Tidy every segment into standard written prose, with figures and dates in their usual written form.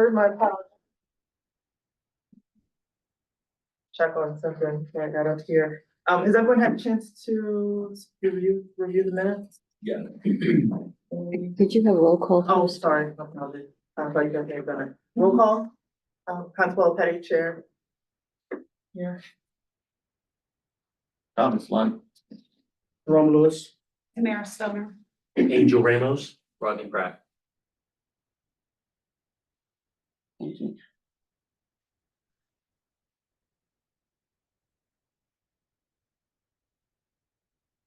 heard my apologies. Check on something I got up here. Has everyone had a chance to review the minutes? Yeah. Could you have a roll call? Oh, first? sorry, I apologize. I thought you guys had done it. Roll call. Constable Petty, Chair. Yeah. Thomas Lund. Ron Lewis. Tamara Stoner. Angel Ramos. Rodney Pratt.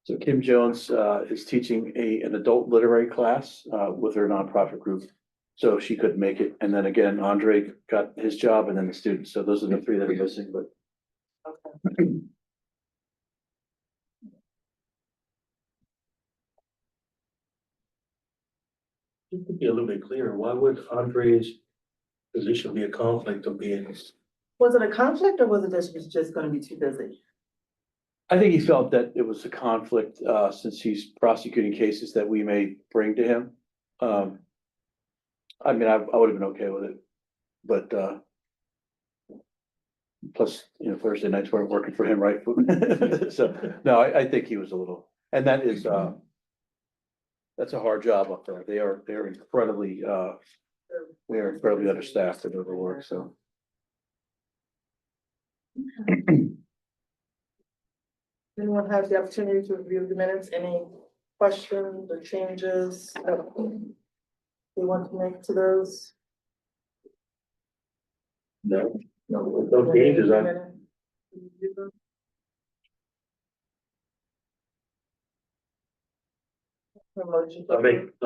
So Kim Jones is teaching an adult literary class with her nonprofit group. So she couldn't make it. And then again, Andre got his job and then the students. So those are the three that are missing, but Just to be a little bit clearer, why would Andre's position be a conflict of being? Was it a conflict or was it just gonna be too busy? I think he felt that it was a conflict since he's prosecuting cases that we may bring to him. I mean, I would have been okay with it, but plus, you know, Thursday nights weren't working for him, right? So, no, I think he was a little, and that is that's a hard job up there. They're incredibly understaffed and overworked, so. Anyone has the opportunity to review the minutes? Any questions or changes that we want to make to those? No, no changes. I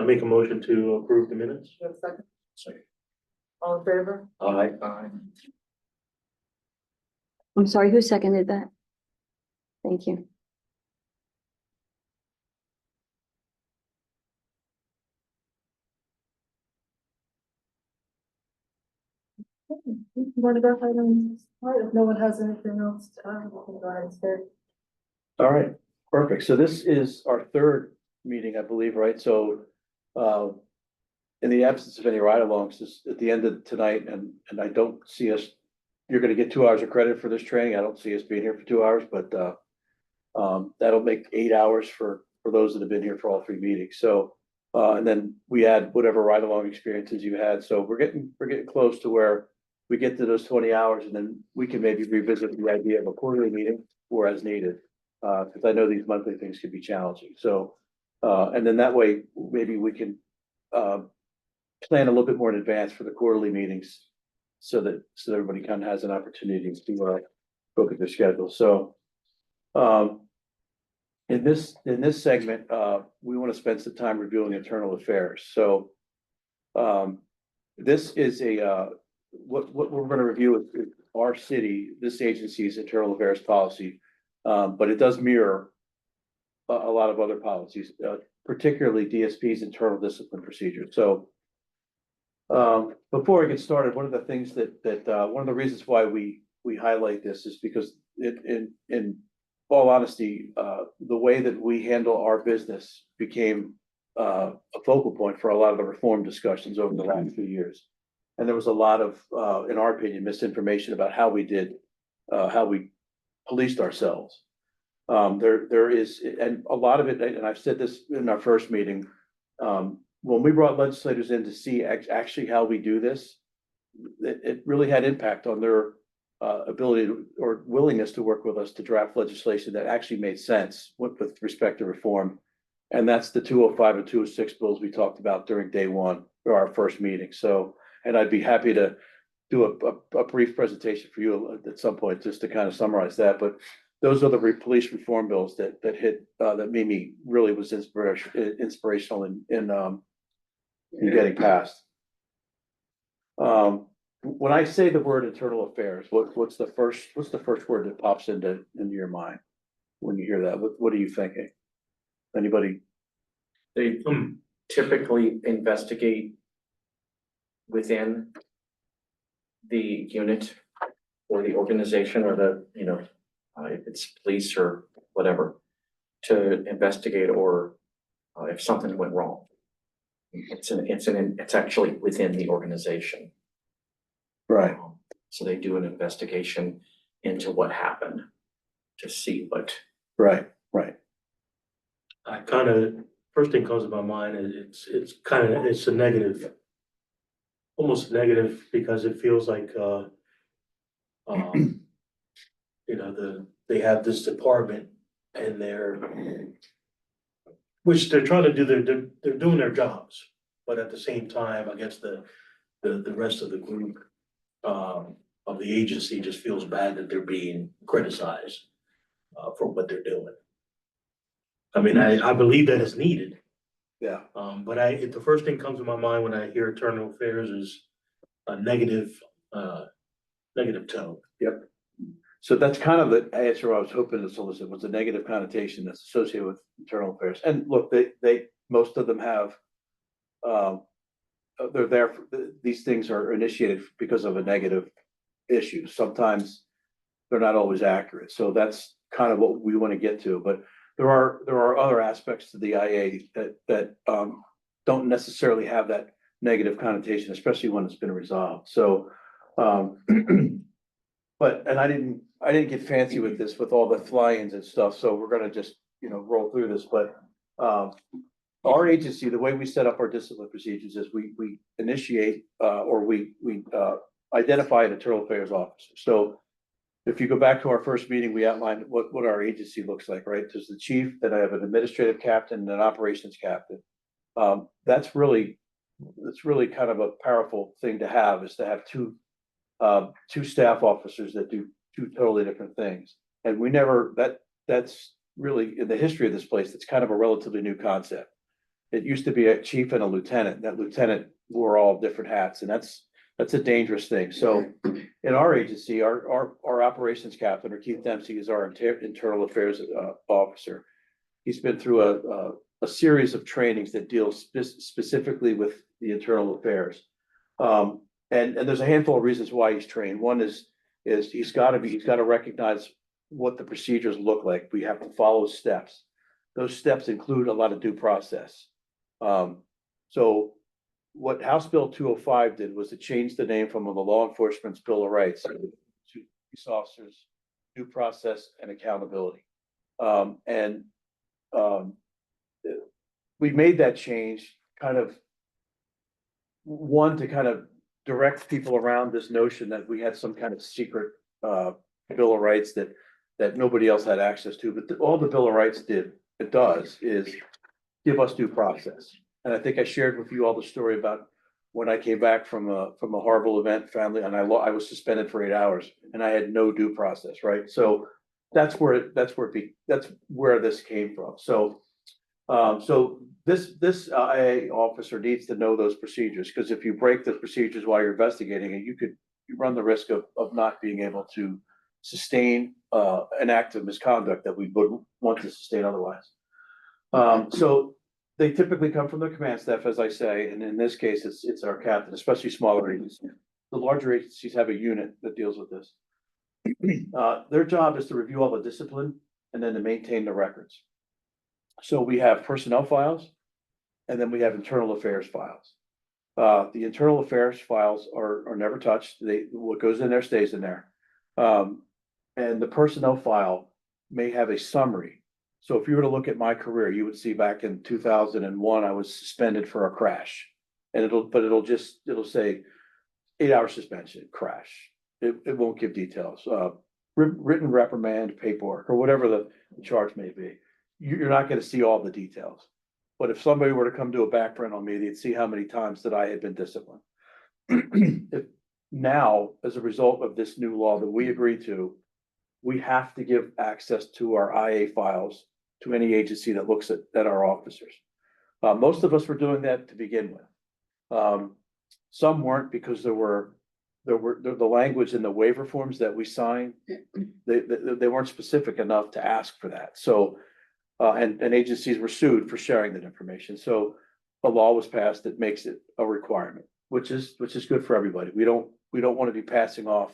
make a motion to approve the minutes. You have a second? Second. All in favor? Aye. I'm sorry, who seconded that? Thank you. Want to go ahead and, all right, if no one has anything else to add, we can go ahead and start. All right, perfect. So this is our third meeting, I believe, right? So in the absence of any ride-alongs, this at the end of tonight, and I don't see us, you're gonna get 2 hours of credit for this training. I don't see us being here for 2 hours, but that'll make 8 hours for those that have been here for all three meetings. So and then we add whatever ride-along experiences you had. So we're getting close to where we get to those 20 hours, and then we can maybe revisit the idea of a quarterly meeting or as needed. Because I know these monthly things can be challenging. So and then that way, maybe we can plan a little bit more in advance for the quarterly meetings so that everybody kind of has an opportunity to look at their schedule. So in this segment, we want to spend some time reviewing internal affairs. So this is what we're going to review is our city, this agency's internal affairs policy, but it does mirror a lot of other policies, particularly DSP's internal discipline procedures. So before we get started, one of the things that one of the reasons why we highlight this is because in all honesty, the way that we handle our business became a focal point for a lot of the reform discussions over the last few years. And there was a lot of, in our opinion, misinformation about how we policed ourselves. There is, and a lot of it, and I've said this in our first meeting, when we brought legislators in to see actually how we do this, it really had impact on their ability to, or willingness to work with us to draft legislation that actually made sense with respect to reform. And that's the 205 and 206 bills we talked about during day one or our first meeting. So, and I'd be happy to do a brief presentation for you at some point just to kind of summarize that. But those are the police reform bills that hit that Mimi really was inspirational in getting passed. When I say the word internal affairs, what's the first word that pops into your mind when you hear that? What are you thinking? Anybody? They typically investigate within the unit or the organization or the, if it's police or whatever, to investigate or if something went wrong. It's actually within the organization. Right. So they do an investigation into what happened to see what, Right. I kind of, first thing comes to my mind is it's kind of, it's a negative. Almost negative because it feels like, um, they have this department and which they're trying to do, they're doing their jobs. But at the same time, I guess the rest of the group, of the agency just feels bad that they're being criticized, for what they're doing. I mean, I believe that it's needed, Yeah. but the first thing comes to my mind when I hear internal affairs is a negative tone. So that's kind of the answer I was hoping to solicit, was a negative connotation that's associated with internal affairs. And look, most of them have, they're there, these things are initiated because of a negative issue. Sometimes they're not always accurate. So that's kind of what we want to get to. But there are other aspects to the IA that don't necessarily have that negative connotation, especially when it's been resolved. So, but, and I didn't get fancy with this, with all the fly-ins and stuff, so we're gonna just, roll through this, but, our agency, the way we set up our discipline procedures is we initiate, or we identify an internal affairs officer. So if you go back to our first meeting, we outlined what our agency looks like, right? There's the chief, then I have an administrative captain and an operations captain. That's really kind of a powerful thing to have, is to have two staff officers that do two totally different things. And we never, that's really, in the history of this place, it's kind of a relatively new concept. It used to be a chief and a lieutenant. That lieutenant wore all different hats, and that's a dangerous thing. So in our agency, our operations captain, or Keith Dempsey, is our internal affairs officer. He's been through a series of trainings that deal specifically with the internal affairs. And there's a handful of reasons why he's trained. One is he's got to recognize what the procedures look like. We have to follow steps. Those steps include a lot of due process. So what House Bill 205 did was to change the name from the Law Enforcement's Bill of Rights to police officers, due process, and accountability. We made that change kind of to kind of direct people around this notion that we had some kind of secret Bill of Rights that nobody else had access to. But all the Bill of Rights does is give us due process. And I think I shared with you all the story about when I came back from a horrible event, family, and I was suspended for 8 hours, and I had no due process, right? So that's where this came from. So this IA officer needs to know those procedures, because if you break the procedures while you're investigating it, you run the risk of not being able to sustain an act of misconduct that we would want to sustain otherwise. So they typically come from the command staff, as I say, and in this case, it's our captain, especially smaller agencies. The larger agencies have a unit that deals with this. Their job is to review all the discipline and then to maintain the records. So we have personnel files, and then we have internal affairs files. The internal affairs files are never touched. What goes in there stays in there. And the personnel file may have a summary. So if you were to look at my career, you would see back in 2001, I was suspended for a crash, and it'll say 8-hour suspension, crash. It won't give details. Written reprimand, paperwork, or whatever the charge may be. You're not going to see all the details. But if somebody were to come do a background on me, they'd see how many times that I had been disciplined. Now, as a result of this new law that we agreed to, we have to give access to our IA files to any agency that looks at our officers. Most of us were doing that to begin with. Some weren't, because there were the language in the waiver forms that we signed. They weren't specific enough to ask for that. So, and agencies were sued for sharing that information. So a law was passed that makes it a requirement, which is good for everybody. We don't want to be passing off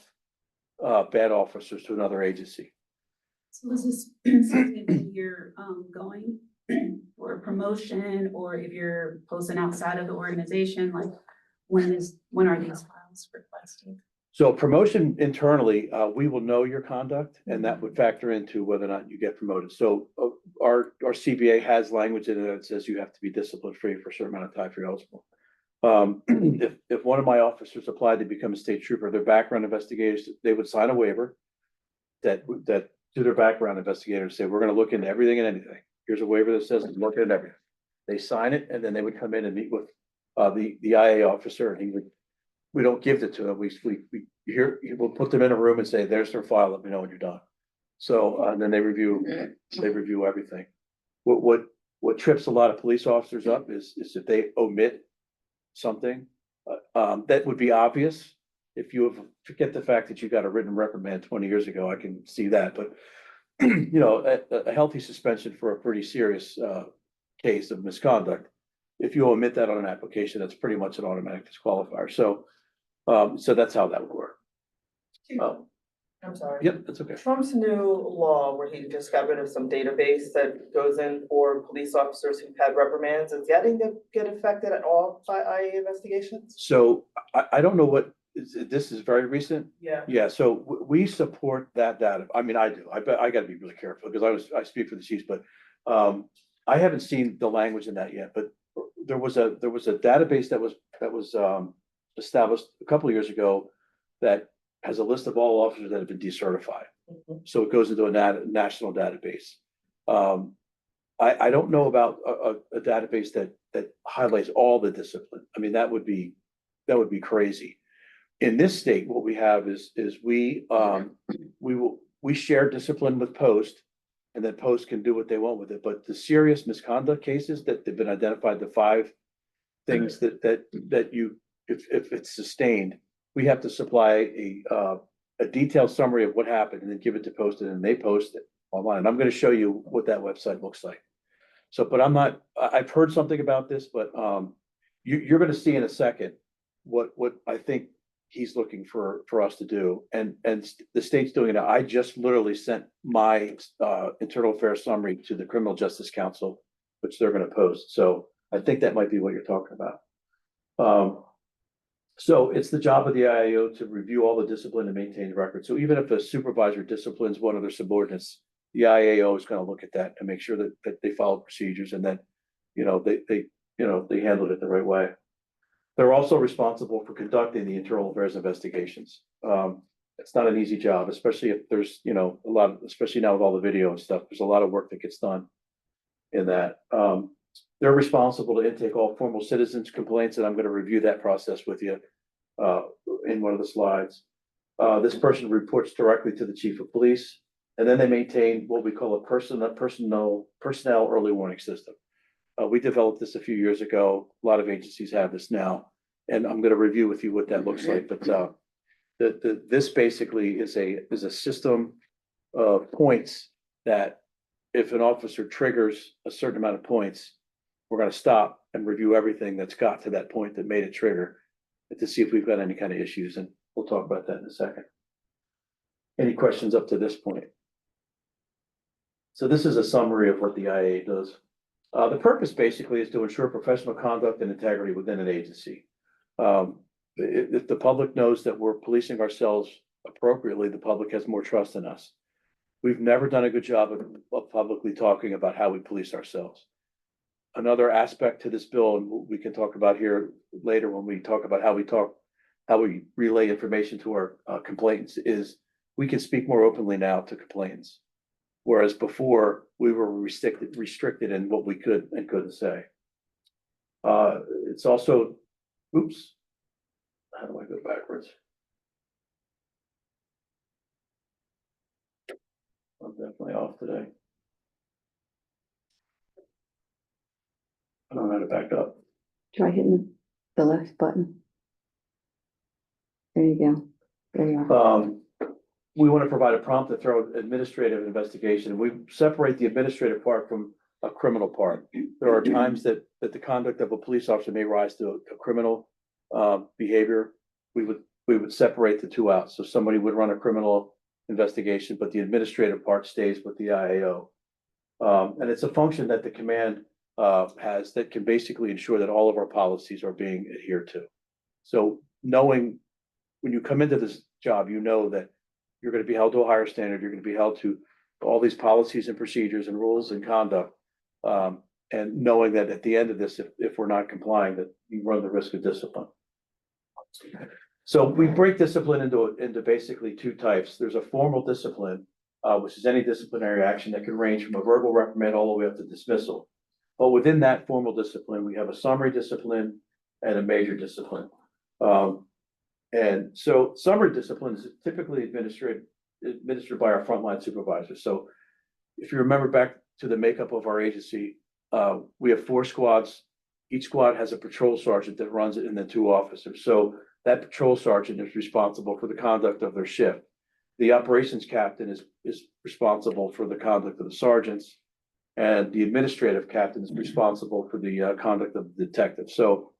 bad officers to another agency. So is this something that you're going for a promotion, or if you're posting outside of the organization, like when are these files requested? So promotion internally, we will know your conduct and that would factor into whether or not you get promoted. So our CBA has language in it that says you have to be discipline free for a certain amount of time if you're eligible. If one of my officers applied to become a state trooper, their background investigators, they would sign a waiver that to their background investigators say, we're gonna look into everything and anything. Here's a waiver that says look at everything. They sign it and then they would come in and meet with the IA officer and he would, we don't give it to them. We'll put them in a room and say, there's their file, let me know when you're done. So, and then they review everything. What trips a lot of police officers up is if they omit something, that would be obvious. If you forget the fact that you got a written reprimand 20 years ago, I can see that, but you know, a healthy suspension for a pretty serious, case of misconduct. If you omit that on an application, that's pretty much an automatic disqualifier. So that's how that would work. I'm sorry. Yep, that's okay. Trump's new law where he just got rid of some database that goes in for police officers who've had reprimands, is that going to get affected at all by IA investigations? So I don't know what, this is very recent. Yeah. Yeah, so we support that data. I mean, I do. I gotta be really careful because I speak for the chiefs, but I haven't seen the language in that yet, but there was a database that was established a couple of years ago that has a list of all officers that have been decertified. Mhm. So it goes into a national database. I don't know about a database that highlights all the discipline. I mean, that would be crazy. In this state, what we have is we share discipline with Post, and then Post can do what they want with it. But the serious misconduct cases that have been identified, the 5 things that you, if it's sustained, we have to supply a detailed summary of what happened and then give it to Post, and then they post it online. And I'm going to show you what that website looks like. So, but I've heard something about this, but you're going to see in a second what I think he's looking for us to do, and the state's doing it. I just literally sent my internal affairs summary to the Criminal Justice Council, which they're going to post. So I think that might be what you're talking about. So it's the job of the IAO to review all the discipline and maintain the record. So even if a supervisor disciplines one of their subordinates, the IAO is going to look at that and make sure that they follow procedures and that they handled it the right way. They're also responsible for conducting the internal affairs investigations. It's not an easy job, especially if there's, a lot of, especially now with all the video and stuff, there's a lot of work that gets done in that. They're responsible to intake all formal citizens' complaints, and I'm going to review that process with you in one of the slides. This person reports directly to the chief of police, and then they maintain what we call a personnel early warning system. We developed this a few years ago. A lot of agencies have this now, and I'm going to review with you what that looks like. But this basically is a system of points that if an officer triggers a certain amount of points, we're going to stop and review everything that's got to that point that made it trigger to see if we've got any kind of issues. And we'll talk about that in a second. Any questions up to this point? So this is a summary of what the IA does. The purpose basically is to ensure professional conduct and integrity within an agency. If the public knows that we're policing ourselves appropriately, the public has more trust in us. We've never done a good job of publicly talking about how we police ourselves. Another aspect to this bill, and we can talk about here later when we talk about how we relay information to our complainants, is we can speak more openly now to complainants. Whereas before we were restricted in what we could and couldn't say. It's also, oops, how do I go backwards? I'm definitely off today. I don't know how to back up. Try hitting the left button. There you go. There you are. We want to provide a prompt and thorough administrative investigation. We separate the administrative part from a criminal part. There are times that the conduct of a police officer may rise to a criminal behavior. We would separate the two out. So somebody would run a criminal investigation, but the administrative part stays with the IAO. And it's a function that the command has that can basically ensure that all of our policies are being adhered to. So knowing when you come into this job, you know that you're gonna be held to a higher standard, you're gonna be held to all these policies and procedures and rules and conduct. And knowing that at the end of this, if we're not complying, that you run the risk of discipline. So we break discipline into basically two types. There's a formal discipline, which is any disciplinary action that can range from a verbal reprimand all the way up to dismissal. But within that formal discipline, we have a summary discipline and a major discipline. And so summary discipline is typically administered by our frontline supervisors. So if you remember back to the makeup of our agency, we have 4 squads. Each squad has a patrol sergeant that runs it and then 2 officers. So that patrol sergeant is responsible for the conduct of their shift. The operations captain is responsible for the conduct of the sergeants. And the administrative captain is responsible for the conduct of the detective. So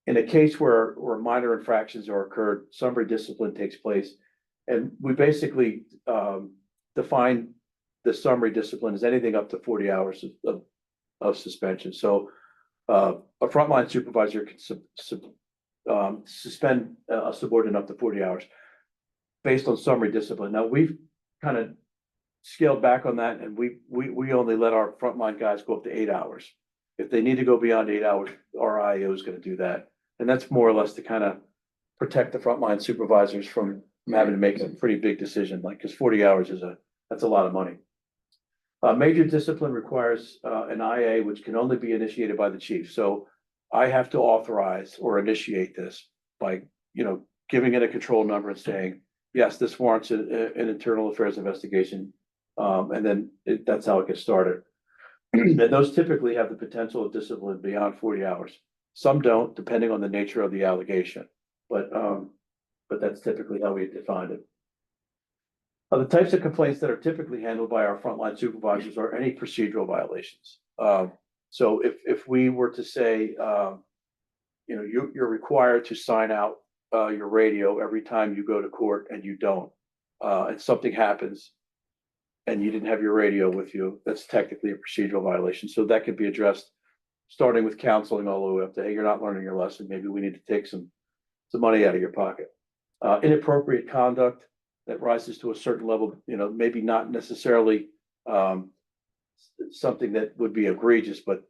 in a case where minor infractions are occurred, summary discipline takes place. And we basically define the summary discipline as anything up to 40 hours of suspension. So a frontline supervisor can suspend a subordinate up to 40 hours based on summary discipline. Now, we've kind of scaled back on that, and we only let our frontline guys go up to 8 hours. If they need to go beyond 8 hours, our IAO is going to do that. And that's more or less to kind of protect the frontline supervisors from having to make a pretty big decision, like, because 40 hours that's a lot of money. Major discipline requires an IA, which can only be initiated by the chief. So I have to authorize or initiate this by, giving it a control number and saying, yes, this warrants an internal affairs investigation. And then that's how it gets started. And those typically have the potential of discipline beyond 40 hours. Some don't, depending on the nature of the allegation. But that's typically how we define it. The types of complaints that are typically handled by our frontline supervisors are any procedural violations. So if we were to say, you're required to sign out your radio every time you go to court and you don't, and something happens and you didn't have your radio with you, that's technically a procedural violation. So that could be addressed starting with counseling all the way up to, hey, you're not learning your lesson. Maybe we need to take some money out of your pocket. Inappropriate conduct that rises to a certain level, maybe not necessarily something that would be egregious, but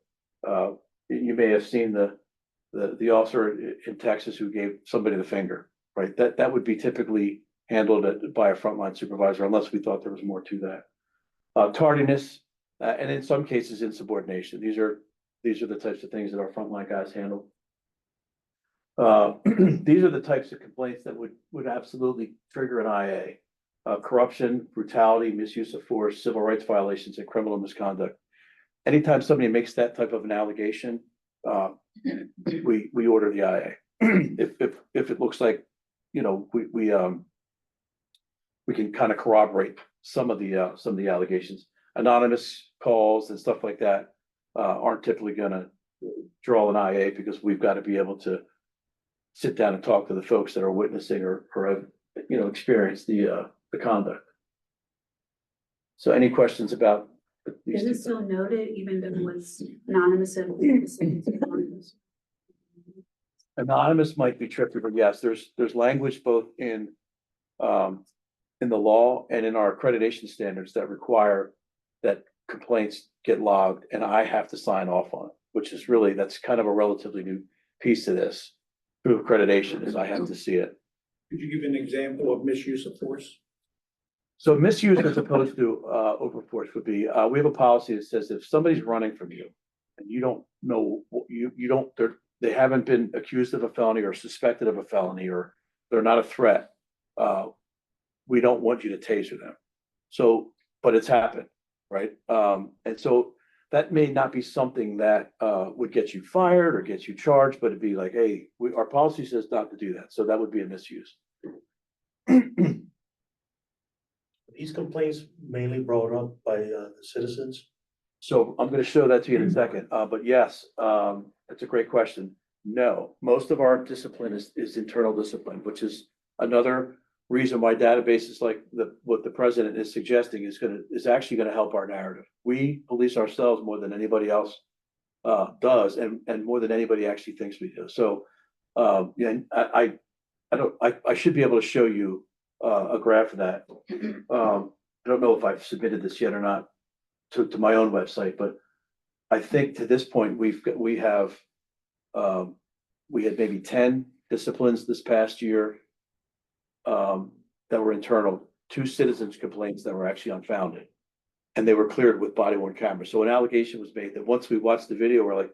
you may have seen the officer in Texas who gave somebody the finger, right? That would be typically handled by a frontline supervisor, unless we thought there was more to that. Tardiness, and in some cases, insubordination. These are the types of things that our frontline guys handle. These are the types of complaints that would absolutely trigger an IA. Corruption, brutality, misuse of force, civil rights violations, and criminal misconduct. Anytime somebody makes that type of an allegation, we order the IA. If it looks like, we can kind of corroborate some of the allegations. Anonymous calls and stuff like that aren't typically going to draw an IA, because we've got to be able to sit down and talk to the folks that are witnessing or have, experienced the conduct. So any questions about these? Is it still noted, even if it was anonymous? Anonymous might be tricky, but yes, there's language both in the law and in our accreditation standards that require that complaints get logged, and I have to sign off on it, which is that's kind of a relatively new piece of this through accreditation, is I have to see it. Could you give an example of misuse of force? So misuse as opposed to overforce would be, we have a policy that says if somebody's running from you and you don't know, they haven't been accused of a felony or suspected of a felony, or they're not a threat, we don't want you to taser them. So, but it's happened, right? And so that may not be something that would get you fired or get you charged, but it'd be like, hey, our policy says not to do that. So that would be a misuse. These complaints mainly brought up by the citizens. So I'm going to show that to you in a second. But yes, that's a great question. No, most of our discipline is internal discipline, which is another reason why databases like what the president is suggesting is actually going to help our narrative. We police ourselves more than anybody else does, and more than anybody actually thinks we do. So, I I should be able to show you, a graph of that. I don't know if I've submitted this yet or not to my own website, but I think to this point, we have, we had maybe 10 disciplines this past year, that were internal, 2 citizens complaints that were actually unfounded. And they were cleared with body worn cameras. So an allegation was made that once we watched the video, we're like,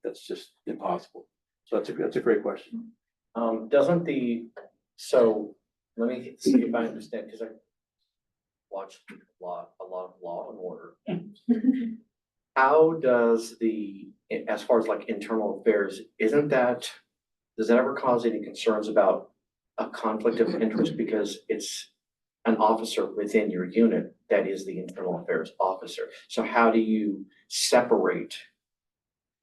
that's just impossible. So that's a great question. Doesn't so let me see if I understand, because I watched a lot of Law and Order. How does as far as like internal affairs, does that ever cause any concerns about a conflict of interest because it's an officer within your unit that is the internal affairs officer? So how do you separate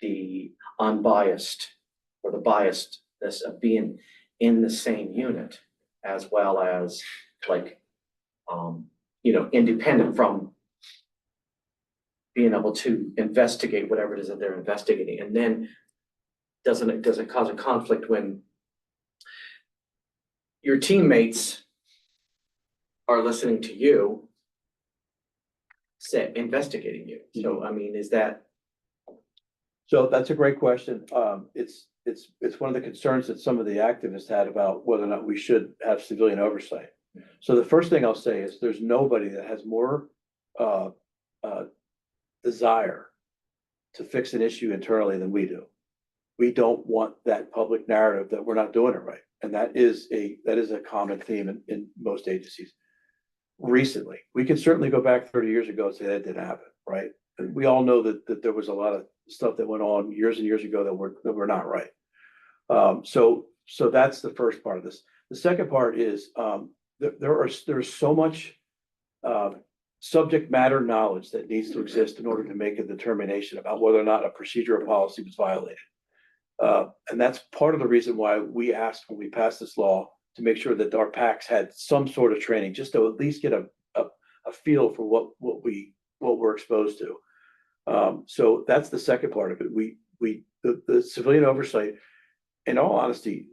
the unbiased or the biasedness of being in the same unit as well as like, independent from being able to investigate whatever it is that they're investigating? And then does it cause a conflict when your teammates are listening to you, investigating you? So, I mean, is that? So that's a great question. It's one of the concerns that some of the activists had about whether or not we should have civilian oversight. So the first thing I'll say is there's nobody that has more desire to fix an issue internally than we do. We don't want that public narrative that we're not doing it right. And that is a common theme in most agencies. Recently, we can certainly go back 30 years ago and say that didn't happen, right? And we all know that there was a lot of stuff that went on years and years ago that were not right. So that's the first part of this. The second part is there's so much subject matter knowledge that needs to exist in order to make a determination about whether or not a procedure or policy was violated. And that's part of the reason why we asked when we passed this law to make sure that our PACs had some sort of training, just to at least get a feel for what we're exposed to. So that's the second part of it. The civilian oversight, in all honesty,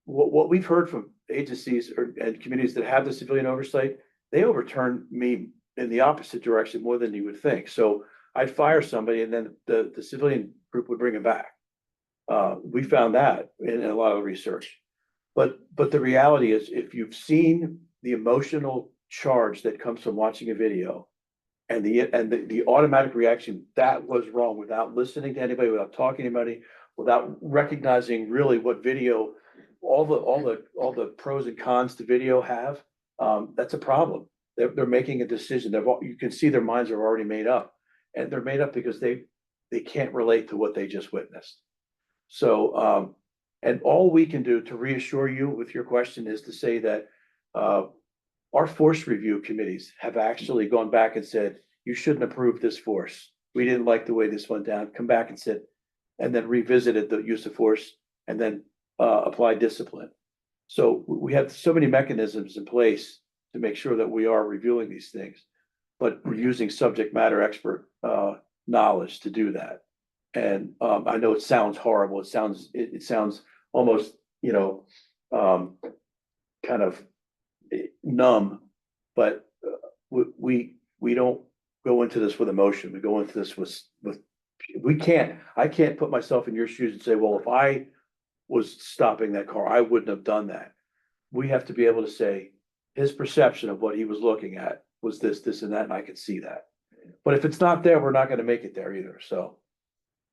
what we've heard from agencies and communities that have the civilian oversight, they overturn me in the opposite direction more than you would think. So I'd fire somebody and then the civilian group would bring them back. We found that in a lot of the research. But the reality is, if you've seen the emotional charge that comes from watching a video and the automatic reaction, that was wrong, without listening to anybody, without talking to anybody, without recognizing really what video, all the pros and cons to video have, that's a problem. They're making a decision. You can see their minds are already made up, and they're made up because they can't relate to what they just witnessed. So, and all we can do to reassure you with your question is to say that our force review committees have actually gone back and said, you shouldn't approve this force. We didn't like the way this went down. Come back and sit, and then revisited the use of force and then apply discipline. So we have so many mechanisms in place to make sure that we are reviewing these things, but we're using subject matter expert knowledge to do that. And I know it sounds horrible. It sounds almost, kind of numb, but we don't go into this with emotion. We go into this with I can't put myself in your shoes and say, well, if I was stopping that car, I wouldn't have done that. We have to be able to say his perception of what he was looking at was this, and that, and I could see that. But if it's not there, we're not going to make it there either. So,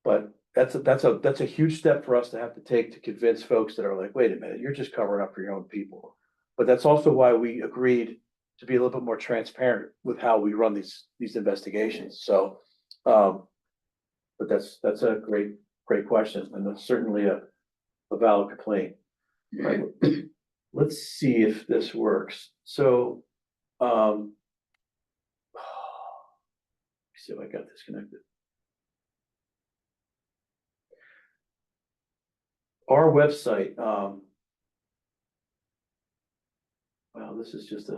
but that's a huge step for us to have to take to convince folks that are like, wait a minute, you're just covering up for your own people. But that's also why we agreed to be a little bit more transparent with how we run these investigations. So, but that's a great question, and that's certainly a valid complaint. Right. Let's see if this works. So, see if I got disconnected. Our website, wow, this is just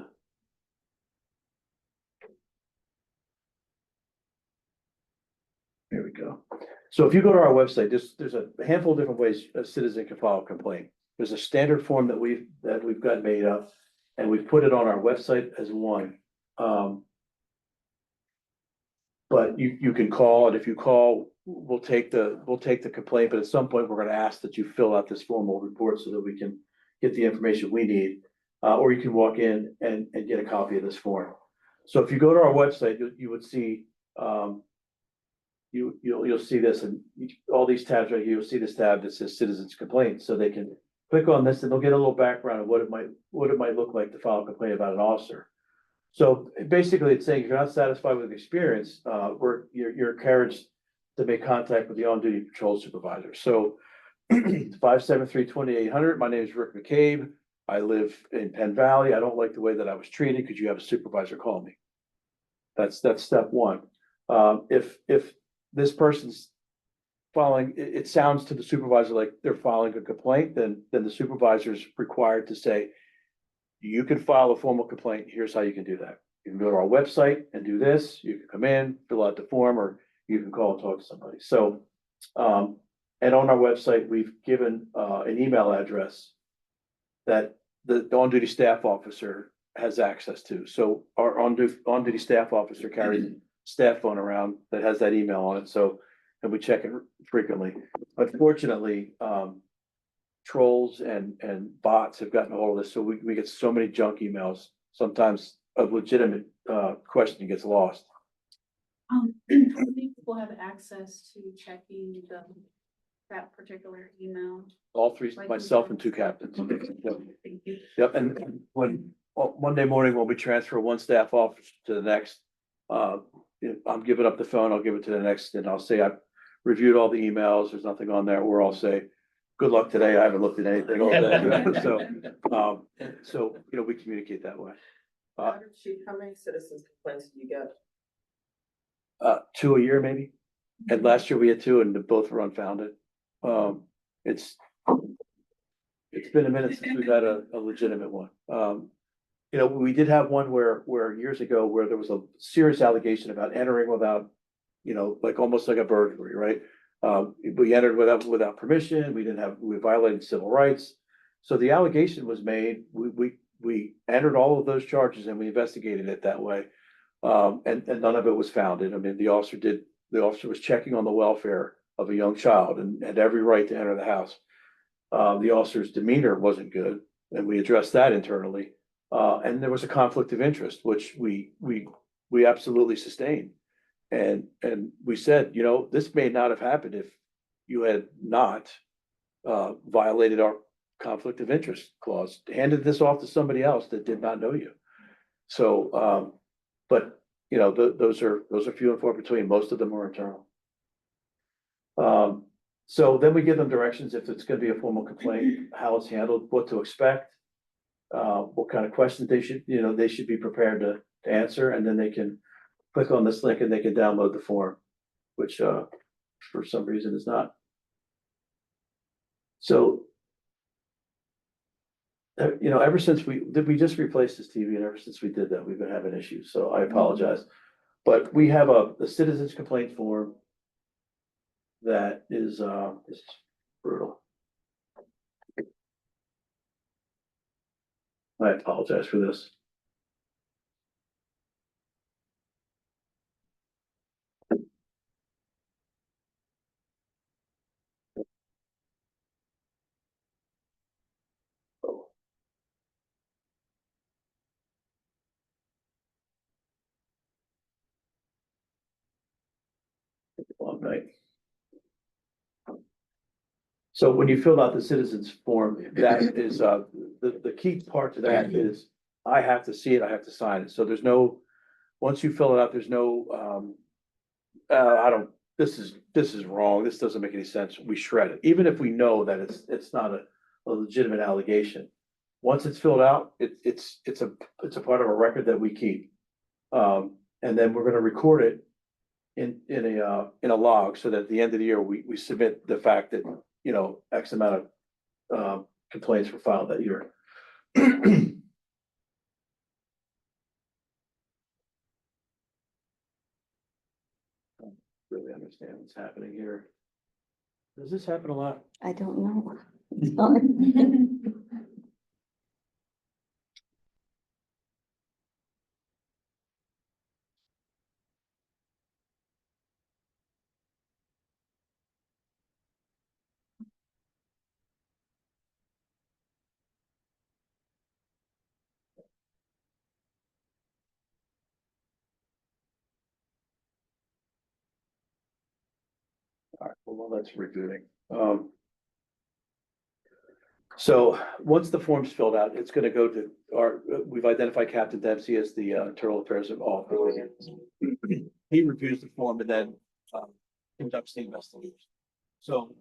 here we go. So if you go to our website, there's a handful of different ways a citizen can file a complaint. There's a standard form that we've got made up, and we've put it on our website as one. But you can call, and if you call, we'll take the complaint, but at some point, we're gonna ask that you fill out this formal report so that we can get the information we need. Or you can walk in and get a copy of this form. So if you go to our website, you would see, you'll see this and all these tabs right here, you'll see this tab that says citizens complaints, so they can click on this and they'll get a little background of what it might look like to file a complaint about an officer. So basically, it's saying if you're not satisfied with the experience, you're encouraged to make contact with the on-duty patrol supervisor. So 573-2800, my name is Rick McCabe. I live in Penn Valley. I don't like the way that I was treated. Could you have a supervisor call me? That's step one. If this person's filing, it sounds to the supervisor like they're filing a complaint, then the supervisor's required to say, you can file a formal complaint. Here's how you can do that. You can go to our website and do this. You can come in, fill out the form, or you can call and talk to somebody. So, and on our website, we've given an email address that the on-duty staff officer has access to. So our on-duty staff officer carries a staff phone around that has that email on it. So, and we check it frequently. Unfortunately, trolls and bots have gotten a hold of this, so we get so many junk emails. Sometimes a legitimate question gets lost. How many people have access to checking that particular email? All three, myself and two captains. Yep. Thank you. Yep, and when, Monday morning, when we transfer one staff officer to the next, I'm giving up the phone, I'll give it to the next, and I'll say, I've reviewed all the emails, there's nothing on there, or I'll say, good luck today, I haven't looked at anything all day. So, we communicate that way. How many citizens complaints do you get? 2 a year maybe, and last year we had 2 and both were unfounded. It's been a minute since we've had a legitimate one. We did have one where years ago where there was a serious allegation about entering without, like almost like a burglary, right? We entered without permission. We violated civil rights. So the allegation was made. We entered all of those charges and we investigated it that way. And none of it was founded. I mean, the officer was checking on the welfare of a young child and had every right to enter the house. The officer's demeanor wasn't good, and we addressed that internally. And there was a conflict of interest, which we absolutely sustained. And we said, this may not have happened if you had not violated our conflict of interest clause, handed this off to somebody else that did not know you. So, but those are few and far between. Most of them are internal. So then we give them directions if it's going to be a formal complaint, how it's handled, what to expect, what kind of questions they should be prepared to answer, and then they can click on this link and they can download the form, which for some reason is not. So, ever since we just replaced this TV, and ever since we did that, we've been having issues. So I apologize, but we have a citizens complaint form that is brutal. I apologize for this. Long night. So when you fill out the citizens form, that is, the key part to that is I have to see it, I have to sign it. So there's no, once you fill it out, there's no, this is wrong, this doesn't make any sense, we shred it. Even if we know that it's not a legitimate allegation. Once it's filled out, it's a part of a record that we keep. And then we're gonna record it in a log, so that at the end of the year, we submit the fact that, X amount of complaints were filed that year. Really understand what's happening here. Does this happen a lot? I don't know. All right, well, that's rebooting. So once the form's filled out, it's gonna go to our, we've identified Captain Dempsey as the internal affairs officer. He reviews the form and then conducts the investigation. So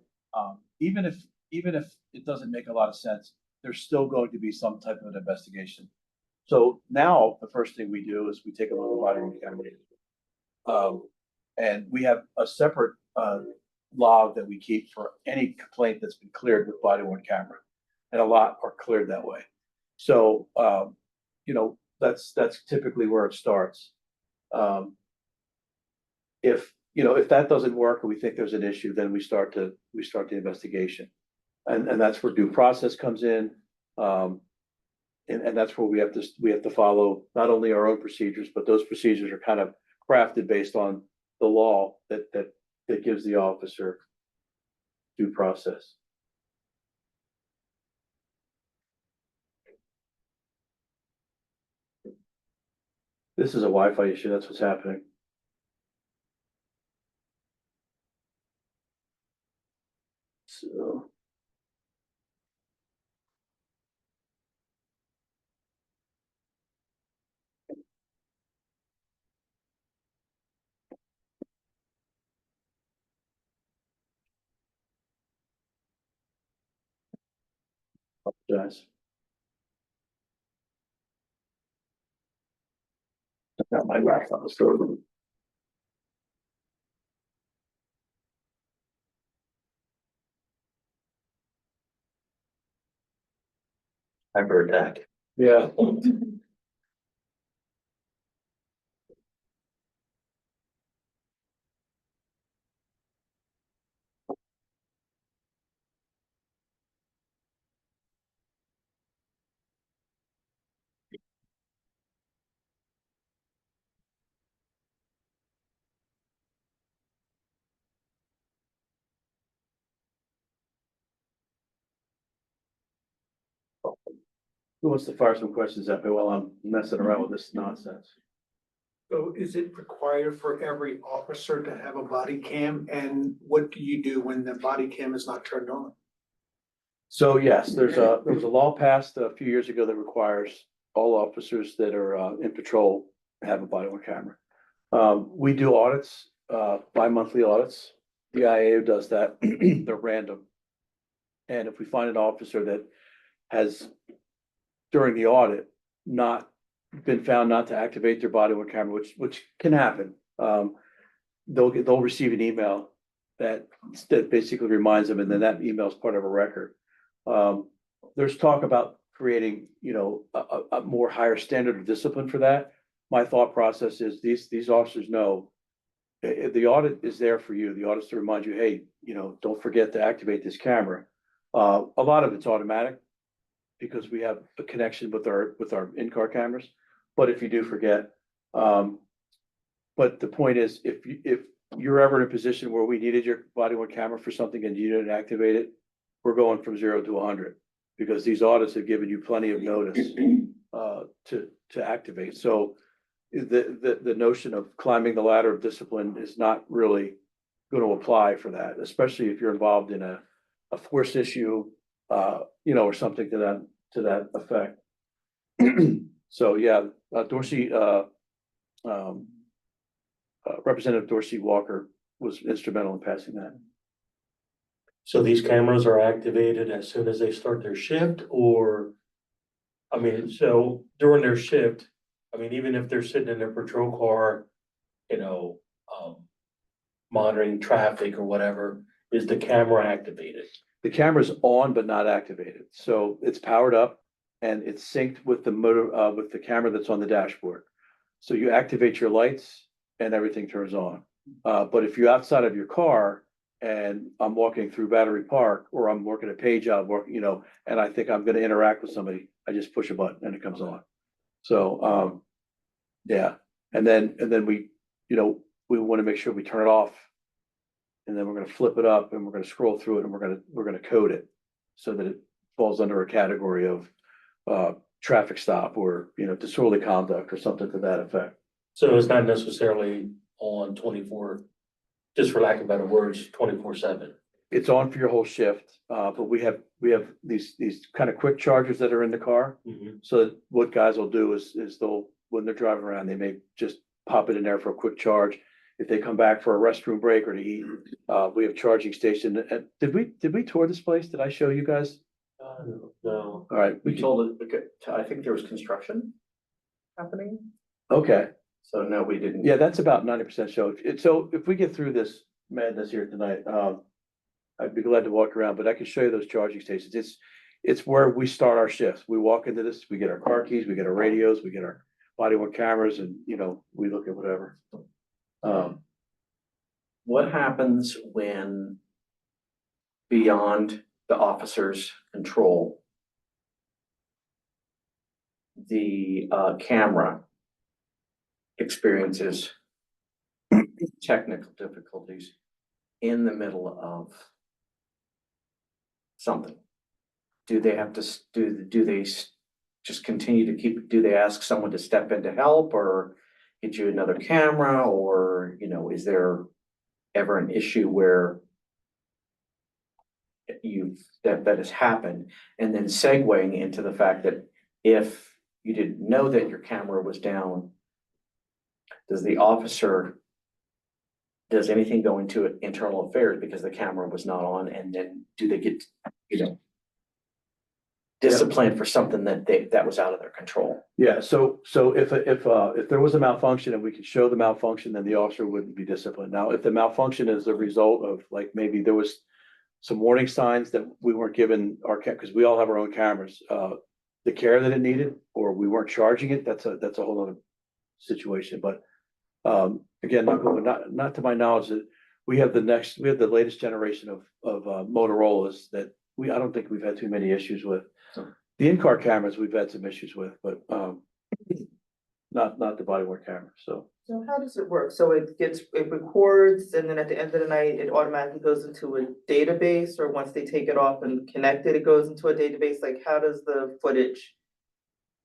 even if it doesn't make a lot of sense, there's still going to be some type of an investigation. So now the first thing we do is we take a look at body worn camera. And we have a separate log that we keep for any complaint that's been cleared with body worn camera. And a lot are cleared that way. So, you know, that's typically where it starts. If, you know, if that doesn't work or we think there's an issue, then we start the investigation. And that's where due process comes in. And that's where we have to follow not only our own procedures, but those procedures are kind of crafted based on the law that gives the officer due process. This is a Wi-Fi issue, that's what's happening. So. Apologize. I got my laptop stored. Cyber attack. Yeah. Who wants to fire some questions at me while I'm messing around with this nonsense? So is it required for every officer to have a body cam? And what do you do when the body cam is not turned on? So yes, there was a law passed a few years ago that requires all officers that are in patrol have a body worn camera. We do audits, bi-monthly audits. The IAO does that. They're random. And if we find an officer that has, during the audit, not been found not to activate their body worn camera, which can happen, they'll receive an email that basically reminds them, and then that email is part of a record. There's talk about creating, you know, a more higher standard of discipline for that. My thought process is these officers know the audit is there for you. The audit's to remind you, hey, you know, don't forget to activate this camera. A lot of it's automatic because we have a connection with our in-car cameras. But if you do forget, but the point is, if you're ever in a position where we needed your body worn camera for something and you didn't activate it, we're going from 0 to 100 because these audits have given you plenty of notice to activate. So the notion of climbing the ladder of discipline is not really going to apply for that, especially if you're involved in a force issue, you know, or something to that effect. So yeah, Dorsey, Representative Dorsey Walker was instrumental in passing that. So these cameras are activated as soon as they start their shift, or, I mean, so during their shift, I mean, even if they're sitting in their patrol car, you know, monitoring traffic or whatever, is the camera activated? The camera's on but not activated, so it's powered up and it's synced with the motor, with the camera that's on the dashboard. So you activate your lights and everything turns on. But if you're outside of your car and I'm walking through Battery Park, or I'm working a page job, work, you know, and I think I'm gonna interact with somebody, I just push a button and it comes on. So, yeah, and then we, you know, we wanna make sure we turn it off. And then we're gonna flip it up and we're gonna scroll through it and we're gonna code it so that it falls under a category of traffic stop or, you know, disorderly conduct or something to that effect. So it's not necessarily on 24, just for lack of better words, 24/7. It's on for your whole shift, but we have these kind of quick chargers that are in the car. So that what guys will do is they'll, when they're driving around, they may just pop it in there for a quick charge. If they come back for a restroom break or to eat, we have charging station. And did we tour this place? Did I show you guys? No, All right, we told it, I think there was construction happening, okay. so no, we didn't. Yeah, that's about 90% show. So if we get through this madness here tonight, I'd be glad to walk around, but I can show you those charging stations. It's where we start our shifts. We walk into this, we get our car keys, we get our radios, we get our body worn cameras, and, you know, we look at whatever. What happens when beyond the officer's control, the camera experiences technical difficulties in the middle of something? Do they have to, do they just continue to keep, do they ask someone to step in to help or get you another camera? Or, you know, is there ever an issue where that has happened? And then segueing into the fact that if you didn't know that your camera was down, does the officer, does anything go into internal affairs because the camera was not on? And then do they get, you know, disciplined for something that was out of their control? Yeah, so if there was a malfunction and we could show the malfunction, then the officer wouldn't be disciplined. Now, if the malfunction is a result of, like, maybe there was some warning signs that we weren't given our because we all have our own cameras, the care that it needed, or we weren't charging it, that's a whole other situation. But again, not to my knowledge that we have the latest generation of Motorola's that I don't think we've had too many issues with. The in-car cameras we've had some issues with, but not the body worn camera. So how does it work? So it records and then at the end of the night, it automatically goes into a database, or once they take it off and connect it, it goes into a database? Like, how does the footage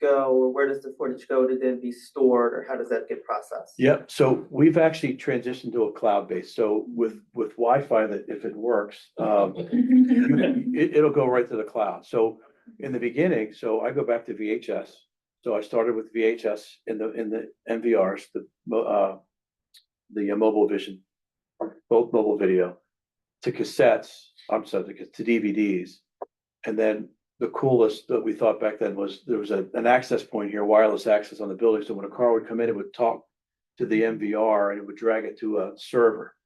go, or where does the footage go to then be stored, or how does that get processed? yeah, so we've actually transitioned to a cloud base. So with Wi-Fi, that if it works, it'll go right to the cloud. So in the beginning, so I go back to VHS. So I started with VHS in the MVRs, the mobile vision, both mobile video, to cassettes. I'm sorry, to DVDs, and then the coolest that we thought back then was there was an access point here, wireless access on the building. So when a car would come in, it would talk to the MVR and it would drag it to a server.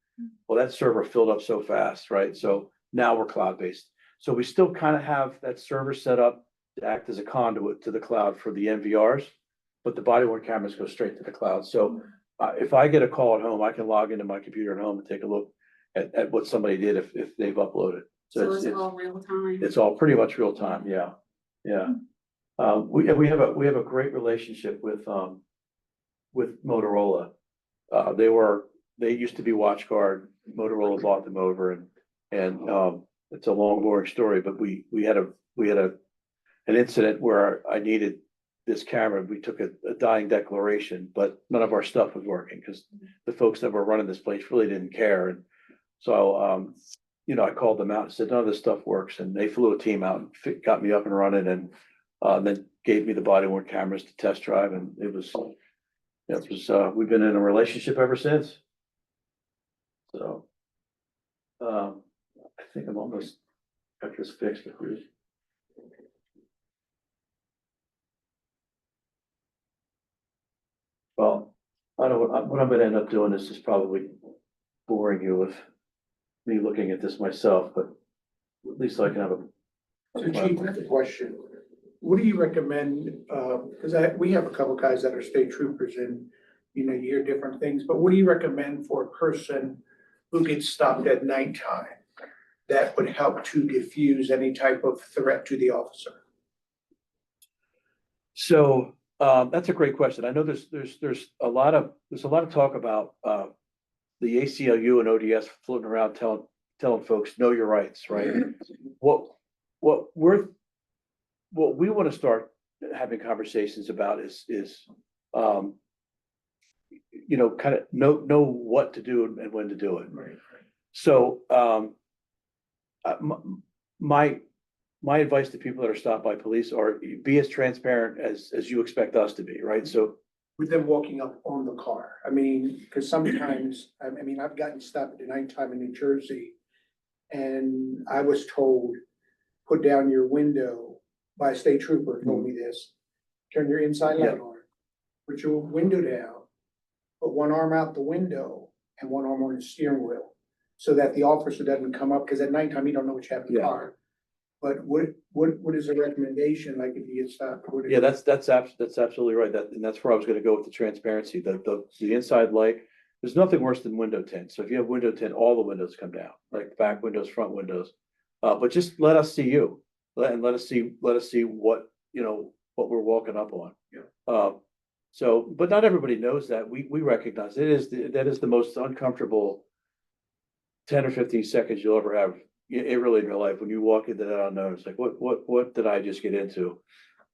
Well, that server filled up so fast, right? So now we're cloud-based. So we still kind of have that server set up to act as a conduit to the cloud for the MVRs, but the body worn cameras go straight to the cloud. So if I get a call at home, I can log into my computer at home and take a look at what somebody did if they've uploaded. So it's all real time? It's all pretty much real time, yeah, yeah. We have a great relationship with Motorola. They used to be WatchGuard. Motorola bought them over, and it's a long, boring story, but we had an incident where I needed this camera. We took a dying declaration, but none of our stuff was working because the folks that were running this place really didn't care. And so, you know, I called them out and said, none of this stuff works. And they flew a team out and got me up and running, and then gave me the body worn cameras to test drive. And we've been in a relationship ever since. So, I think I'm almost got this fixed. Well, I don't know what I'm gonna end up doing. This is probably boring you with me looking at this myself, but at least I can have a. So Chief, I have a question. What do you recommend, because we have a couple guys that are state troopers and, you know, you hear different things, but what do you recommend for a person who gets stopped at nighttime that would help to diffuse any type of threat to the officer? So, that's a great question. I know there's a lot of talk about, the ACLU and ODS floating around telling folks, know your rights, right? What we want to start having conversations about is, kind of know what to do and when to do it. Right. So, my advice to people that are stopped by police are be as transparent as you expect us to be, right? So, With them walking up on the car, I mean, because sometimes, I mean, I've gotten stopped at the nighttime in New Jersey. And I was told, put down your window by a state trooper told me this. Turn your inside light on, put your window down, put one arm out the window and one arm on the steering wheel. So that the officer doesn't come up, because at nighttime, you don't know what you have in the Yeah. car. But what is a recommendation, like if you get stopped? yeah, that's absolutely right. That's where I was gonna go with the transparency, the inside light. There's nothing worse than window tint. So if you have window tint, all the windows come down, like back windows, front windows. But just let us see you, let us see what, what we're walking up on. Yeah. So, but not everybody knows that. We recognize that is the most uncomfortable 10 or 15 seconds you'll ever have, really in your life, when you walk into that unknown. It's like, what did I just get into?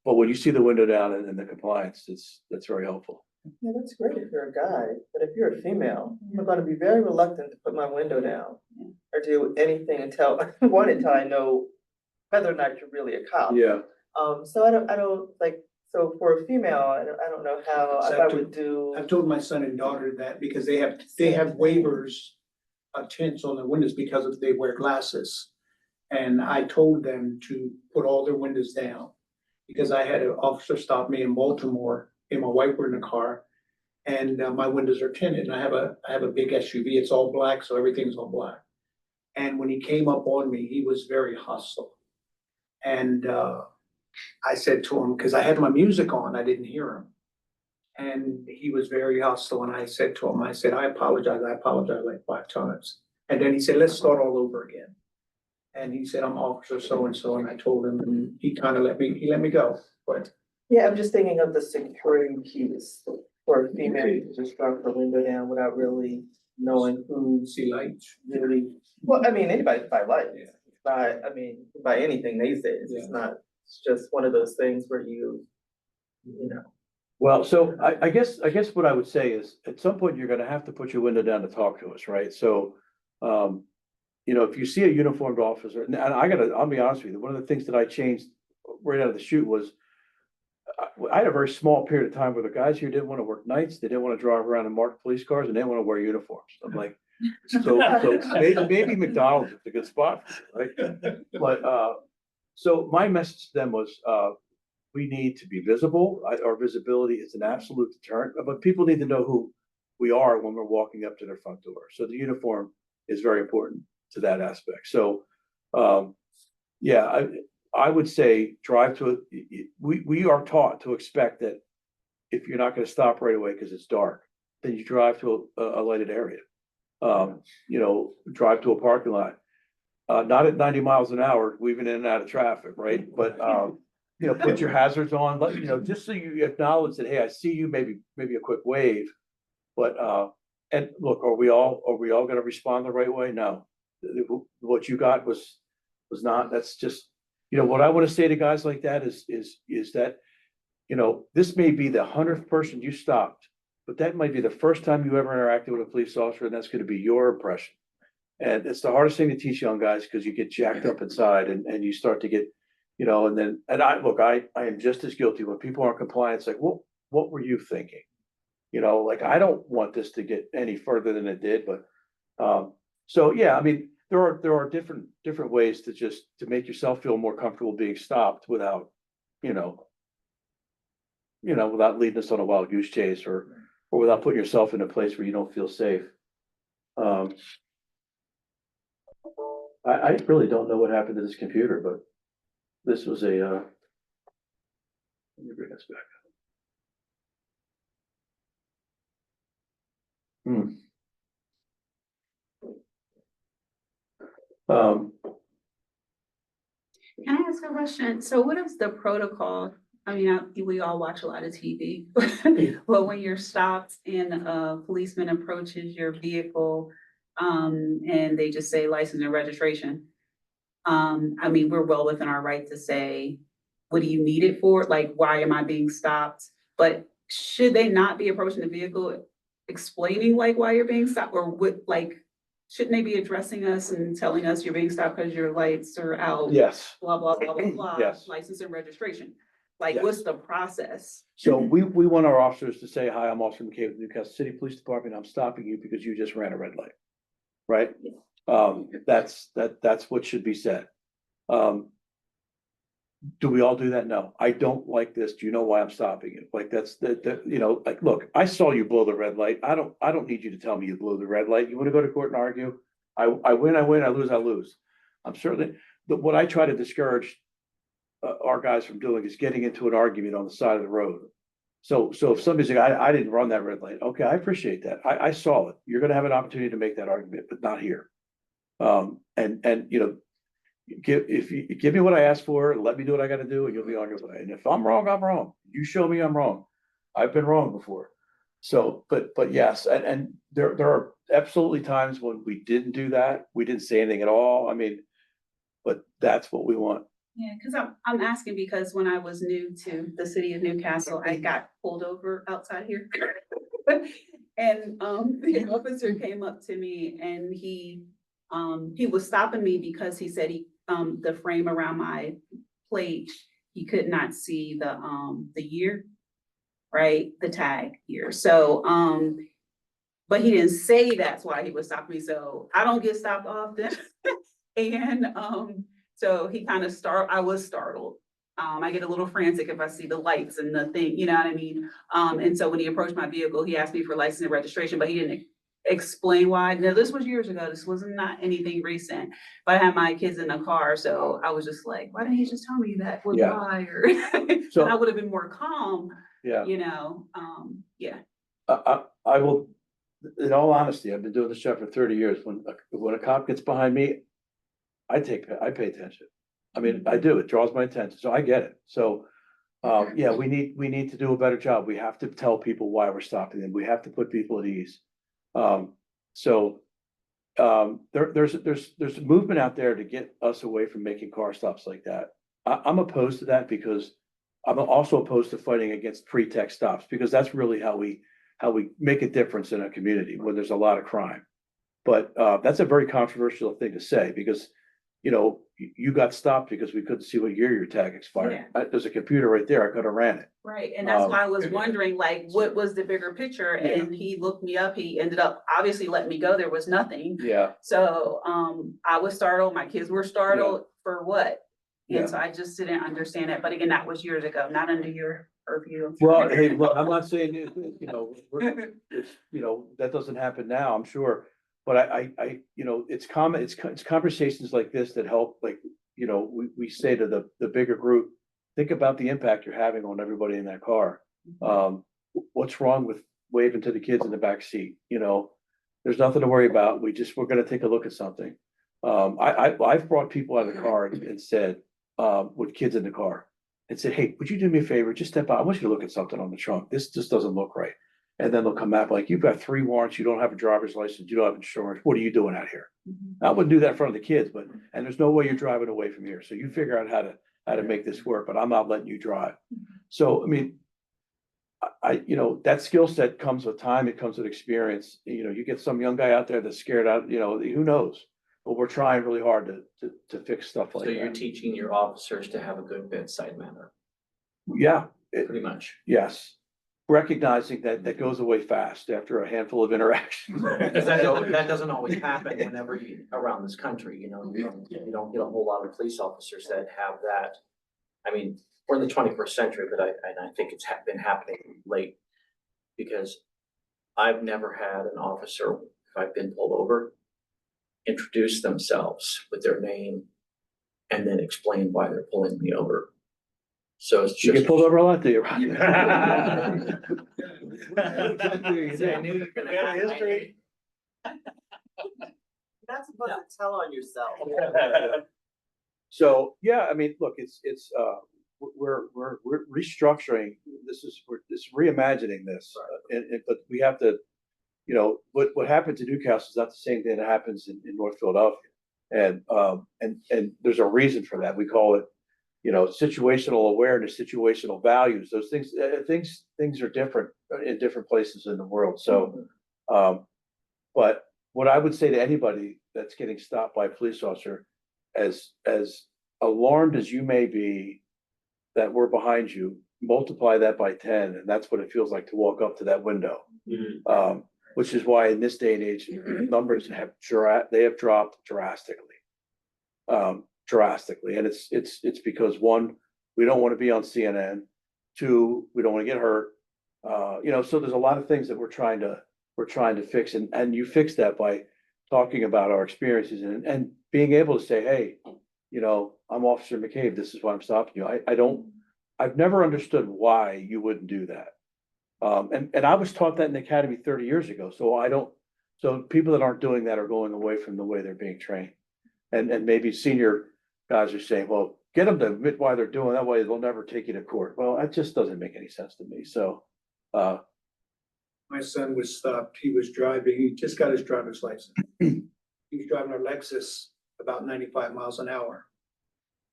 But when you see the window down and the compliance, that's very helpful. Yeah, that's great if you're a guy, but if you're a female, I'm gonna be very reluctant to put my window down or do anything until, until I know whether or not you're really a cop. Yeah, So I don't like, so for a female, I don't know how, if I would do. I've told my son and daughter that because they have waivers of tints on their windows because of they wear glasses. And I told them to put all their windows down because I had an officer stop me in Baltimore and my wife were in the car and my windows are tinted and I have a big SUV. It's all black, so everything's all black. And when he came up on me, he was very hostile. And I said to him, because I had my music on, I didn't hear him. And he was very hostile. And I said to him, I apologize like 5 times. And then he said, let's start all over again. And he said, I'm officer so-and-so. And I told him, and he kind of let me go. But Yeah, I'm just thinking of the security piece for a female to just drop her window down without really knowing who's see lights. really, well, I mean, anybody can buy lights. Yeah. But, I mean, buy anything these days. It's not, it's just one of those things where you know. well, so I guess what I would say is, at some point, you're gonna have to put your window down to talk to us, right? So, if you see a uniformed officer, and I'll be honest with you, one of the things that I changed right out of the chute was, I had a very small period of time where the guys here didn't want to work nights, they didn't want to drive around in marked police cars, and they didn't want to wear uniforms. I'm like, so maybe McDonald's is a good spot, right? But, so my message to them was, we need to be visible. Our visibility is an absolute deterrent, but people need to know who we are when we're walking up to their front door. So the uniform is very important to that aspect. So, yeah, I would say we are taught to expect that if you're not going to stop right away because it's dark, then you drive to a lighted area. Drive to a parking lot. Not at 90 miles an hour, weaving in and out of traffic, right? But, put your hazards on, just so you acknowledge that, hey, I see you, maybe a quick wave. But, and look, are we all gonna respond the right way? No. What you got was not, that's just, what I want to say to guys like that is that, this may be the 100th person you stopped, but that might be the first time you ever interacted with a police officer, and that's gonna be your impression. And it's the hardest thing to teach young guys because you get jacked up inside and you start to get, and I am just as guilty when people aren't compliant. It's like, well, what were you thinking? I don't want this to get any further than it did, but, so yeah, I mean, there are different ways to make yourself feel more comfortable being stopped without, without leading us on a wild goose chase or without putting yourself in a place where you don't feel safe. I really don't know what happened to this computer, but this was let me bring us back up. Can I ask a question? So what is the protocol? I mean, we all watch a lot of TV. But when you're stopped and a policeman approaches your vehicle, and they just say license and registration. I mean, we're well within our right to say, what do you need it for? Like, why am I being stopped? But should they not be approaching the vehicle explaining like why you're being stopped, or what, like, shouldn't they be addressing us and telling us you're being stopped because your lights are out? Yes, Blah, blah, blah, blah, blah. Yes. License and registration. Like, Yes. what's the process? so we want our officers to say, hi, I'm Officer McKay with Newcastle City Police Department, I'm stopping you because you just ran a red light. Right? That's what should be said. Do we all do that? No, I don't like this. Do you know why I'm stopping you? Like, that's you know, like, look, I saw you blow the red light. I don't need you to tell me you blew the red light. You want to go to court and argue? I win, I win, I lose. I'm certainly, what I try to discourage our guys from doing is getting into an argument on the side of the road. So if somebody's like, I didn't run that red light. Okay, I appreciate that. I saw it. You're gonna have an opportunity to make that argument, but not here. And you know, if you give me what I asked for, let me do what I gotta do, and you'll be on your way. And if I'm wrong, I'm wrong. You show me I'm wrong. I've been wrong before. So, but yes, and there are absolutely times when we didn't do that. We didn't say anything at all. I mean, but that's what we want. Yeah, because I'm asking because when I was new to the city of Newcastle, I got pulled over outside here. And the officer came up to me and he was stopping me because he said the frame around my plate, he could not see the year, right? The tag year. So but he didn't say that's why he was stopping me. So I don't get stopped often. And so he kind of I was startled. I get a little frantic if I see the lights and the thing, you know what I mean? And so when he approached my vehicle, he asked me for license and registration, but he didn't explain why. Now, this was years ago. This was not anything recent, but I had my kids in the car. So I was just like, why didn't he just tell me that was Yeah. why? Or So- I would have been more calm, Yeah. you know? Yeah. I will, in all honesty, I've been doing this job for 30 years. When a cop gets behind me, I pay attention. I mean, I do, it draws my attention, so I get it. So, yeah, we need to do a better job. We have to tell people why we're stopping them. We have to put people at ease. There's a movement out there to get us away from making car stops like that. I'm opposed to that because I'm also opposed to fighting against pretext stops, because that's really how we make a difference in a community when there's a lot of crime. But that's a very controversial thing to say, because you know, you got stopped because we couldn't see what year your tag expired. There's a computer right there. I could have ran it. Right, and that's why I was wondering, like, what was the bigger picture? And he looked me up, he ended up obviously letting me go, there was nothing. Yeah, So, I was startled, my kids were startled for what? Yeah. And so I just didn't understand it, but again, that was years ago, not under your purview. well, hey, look, I'm not saying, you know, that doesn't happen now, I'm sure. But I, you know, it's conversations like this that help, like, you know, we say to the bigger group, think about the impact you're having on everybody in that car. What's wrong with waving to the kids in the back seat? You know, there's nothing to worry about. We're gonna take a look at something. I've brought people out of the car and said, with kids in the car, and said, hey, would you do me a favor? Just step out. I want you to look at something on the trunk. This just doesn't look right. And then they'll come back like, you've got 3 warrants, you don't have a driver's license, you don't have insurance, what are you doing out here? I wouldn't do that in front of the kids, and there's no way you're driving away from here, so you figure out how to make this work, but I'm not letting you drive. So, I mean, you know, that skill set comes with time, it comes with experience. You know, you get some young guy out there that's scared out, you know, who knows? But we're trying really hard to fix stuff like So you're that. teaching your officers to have a good bedside manner, Yeah, pretty much. yes. Recognizing that goes away fast after a handful of interactions. Because that doesn't always happen whenever around this country, you know, you don't get a whole lot of police officers that have that. I mean, we're in the 21st century, but I think it's been happening late, because I've never had an officer, if I've been pulled over, introduce themselves with their name and then explain why they're pulling me over. So it's You just. get pulled over a lot, do you? I knew you were gonna Yeah, ask. history. Not supposed to tell on yourself. So, yeah, I mean, look, we're restructuring, we're reimagining this. But we have to, what happened to Newcastle is not the same thing that happens in North Philadelphia. And there's a reason for that. We call it, situational awareness, situational values. Those things are different in different places in the world. So, but what I would say to anybody that's getting stopped by a police officer, as alarmed as you may be that we're behind you, multiply that by 10, and that's what it feels like to walk up to that window. Which is why in this day and age, numbers have dropped drastically. Drastically. And it's because, one, we don't want to be on CNN. Two, we don't want to get hurt. So there's a lot of things that we're trying to fix, and you fix that by talking about our experiences and being able to say, hey, I'm Officer McCabe, this is why I'm stopping you. I've never understood why you wouldn't do that. And I was taught that in the academy 30 years ago. So people that aren't doing that are going away from the way they're being trained. And maybe senior guys are saying, well, get them to admit why they're doing that way. They'll never take you to court. Well, that just doesn't make any sense to me. So, My son was stopped. He was driving. He just got his driver's license. He was driving a Lexus about 95 miles an hour.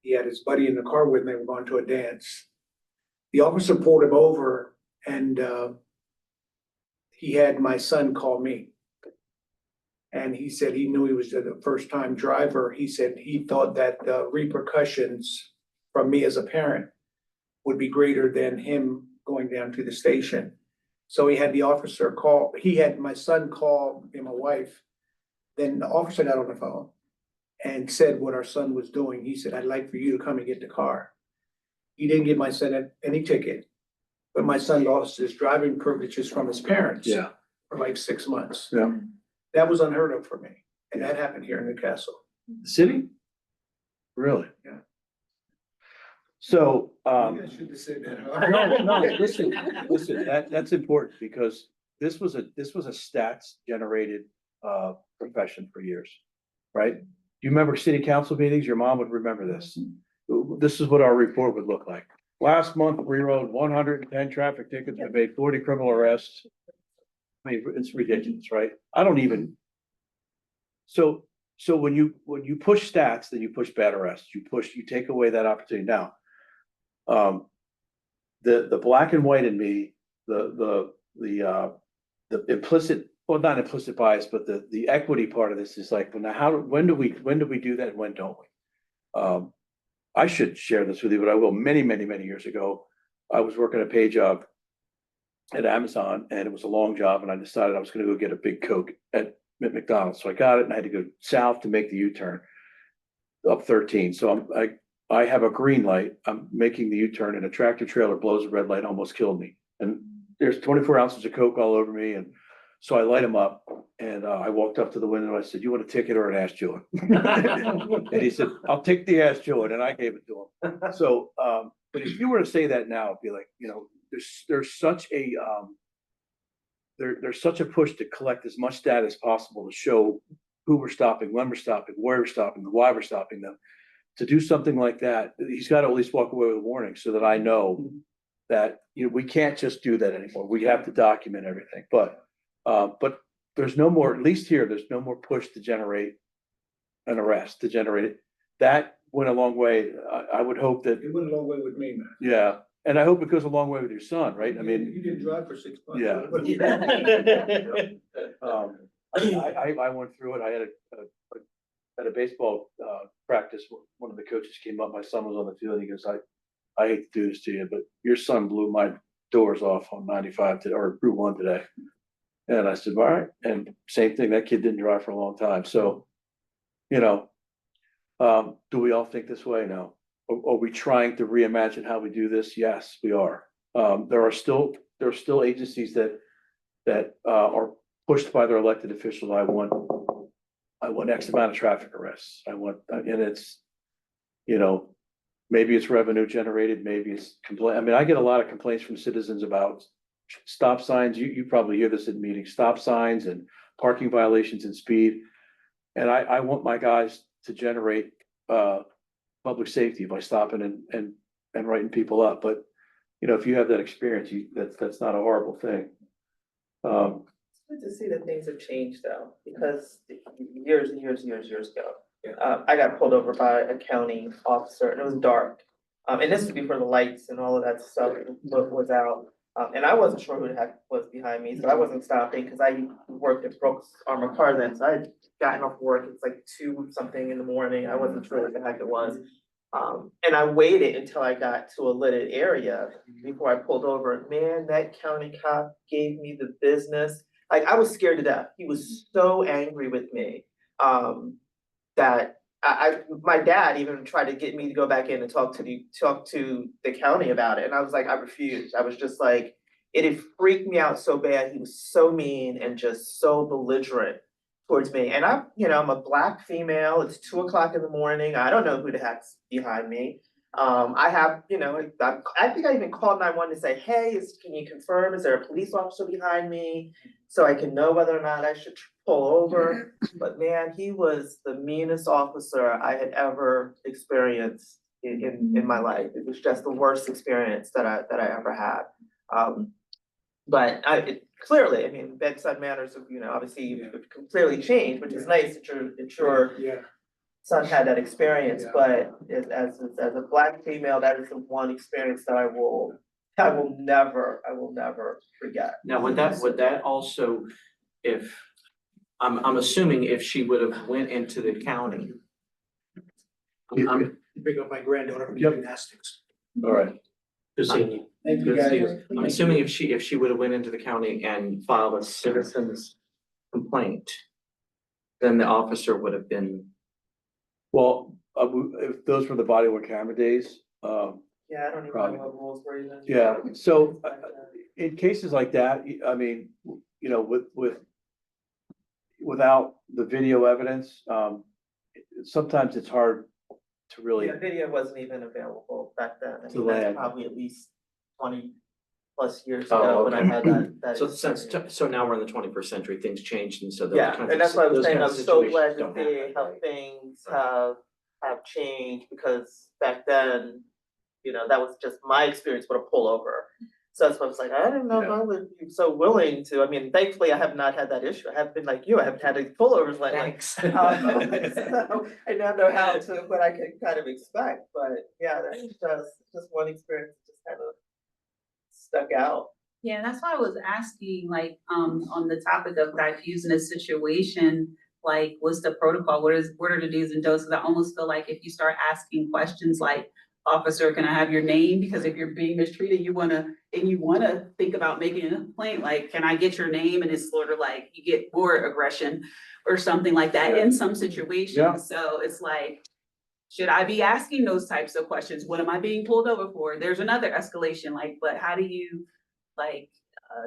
He had his buddy in the car with him. They were going to a dance. The officer pulled him over, and he had my son call me. And he said he knew he was the first-time driver. He said he thought that the repercussions from me as a parent would be greater than him going down to the station. So he had my son call me, my wife. Then the officer got on the phone and said what our son was doing. He said, I'd like for you to come and get the car. He didn't give my son any ticket, but my son lost his driving privileges from his parents. yeah. For like 6 months. Yeah. That was unheard of for me, and that happened here in Newcastle. The city? Really? Yeah. So, You guys should have said that. no, listen, that's important because this was a stats generated profession for years, right? Do you remember city council meetings? Your mom would remember this. This is what our report would look like. Last month, we wrote 110 traffic tickets, we made 40 criminal arrests. I mean, it's ridiculous, right? So when you push stats, then you push bad arrests. You take away that opportunity. Now, the black and white in me, the implicit, well, not implicit bias, but the equity part of this is like, well, now when do we do that and when don't we? I should share this with you, but I will. Many years ago, I was working a pay job at Amazon, and it was a long job, and I decided I was going to go get a big Coke at McDonald's. So I got it, and I had to go south to make the U-turn up 13. So I have a green light. I'm making the U-turn, and a tractor trailer blows a red light, almost killed me. And there's 24 ounces of Coke all over me, and so I light him up, and I walked up to the window. And I said, "You want a ticket or an ass joint?" And he said, "I'll take the ass joint," and I gave it to him. So, but if you were to say that now, it'd be like, there's such a there's such a push to collect as much data as possible to show who we're stopping, when we're stopping, where we're stopping, why we're stopping them. To do something like that, he's got to at least walk away with a warning so that I know that we can't just do that anymore. We have to document everything. But there's no more, at least here, there's no more push to generate an arrest, to generate it. That went a long way. I would hope that. It went a long way with me, man. Yeah. And I hope it goes a long way with your son, right? I mean, You didn't drive for 6 months. Yeah. I went through it. I had a baseball practice. One of the coaches came up. My son was on the field. And he goes, "I hate to do this to you, but your son blew my doors off on 95 or Route 1 today." And I said, "All right." And same thing. That kid didn't drive for a long time. So, do we all think this way? No. Are we trying to reimagine how we do this? Yes, we are. There are still agencies that are pushed by their elected officials. I want X amount of traffic arrests. And it's, maybe it's revenue generated, maybe it's complaint. I mean, I get a lot of complaints from citizens about stop signs. You probably hear this in meetings, stop signs and parking violations and speed. And I want my guys to generate, public safety by stopping and writing people up, but, you know, if you have that experience, that's not a horrible thing. It's good to see that things have changed though, because years and years and years ago. Yeah. I got pulled over by a county officer and it was dark. And this was before the lights and all of that stuff was out. And I wasn't sure who the heck was behind me, so I wasn't stopping, cause I worked at Brooks Armor Car then, so I had gotten off work, it's like 2 something in the morning, I wasn't sure what the heck it was. And I waited until I got to a lit area before I pulled over. Man, that county cop gave me the business. Like, I was scared to death. He was so angry with me, that my dad even tried to get me to go back in and talk to the county about it. And I was like, I refused. I was just like, it had freaked me out so bad. He was so mean and just so belligerent towards me. And I'm a black female. It's 2 o'clock in the morning. I don't know who the heck's behind me. I have, I think I even called 911 to say, hey, can you confirm, is there a police officer behind me? So I can know whether or not I should pull over. But man, he was the meanest officer I had ever experienced in my life. It was just the worst experience that I ever had. But clearly, I mean, bedside manners have, obviously clearly changed, which is nice that your Yeah. son had that experience, Yeah. but as a black female, that is the one experience that I will never forget. Now, would that also, if, I'm assuming if she would have went into the county. I'm Bring up my granddaughter from Yep. gymnastics. All right. Just saying, Thank you, guys. I'm assuming if she would have went into the county and filed a citizen's complaint, then the officer would have been. Well, if those were the body worn camera days, Yeah, I don't even Probably. know what rules were even. yeah, so in cases like that, I mean, without the video evidence, sometimes it's hard to really, Yeah, video wasn't even available back then. I To mean, that's land. probably at least 20+ years Oh, ago when I okay. had that. So experience. so now we're in the 21st century, things changed, and so those Yeah, kinds and of that's why I was those saying, kinds I'm of so situations glad to don't see happen. how things have changed, because back then, that was just my experience with a pullover. So that's why I was like, I didn't know if I would be so willing to, I mean, thankfully, I have not had that issue. I haven't been like you, I haven't had any pullovers lately. So I now know what I can kind of expect, but yeah, that's just one experience that just kind of stuck out. Yeah, that's why I was asking, like, on the topic of diffusing a situation, like, what's the protocol? What are the do's and don'ts? 'Cause I almost feel like if you start asking questions like, officer, can I have your name? Because if you're being mistreated, you wanna think about making a complaint, like, can I get your name? And it's sort of like, you get more aggression or something like that in some Yeah. situations. So it's like, should I be asking those types of questions? What am I being pulled over for? There's another escalation, like, but how do you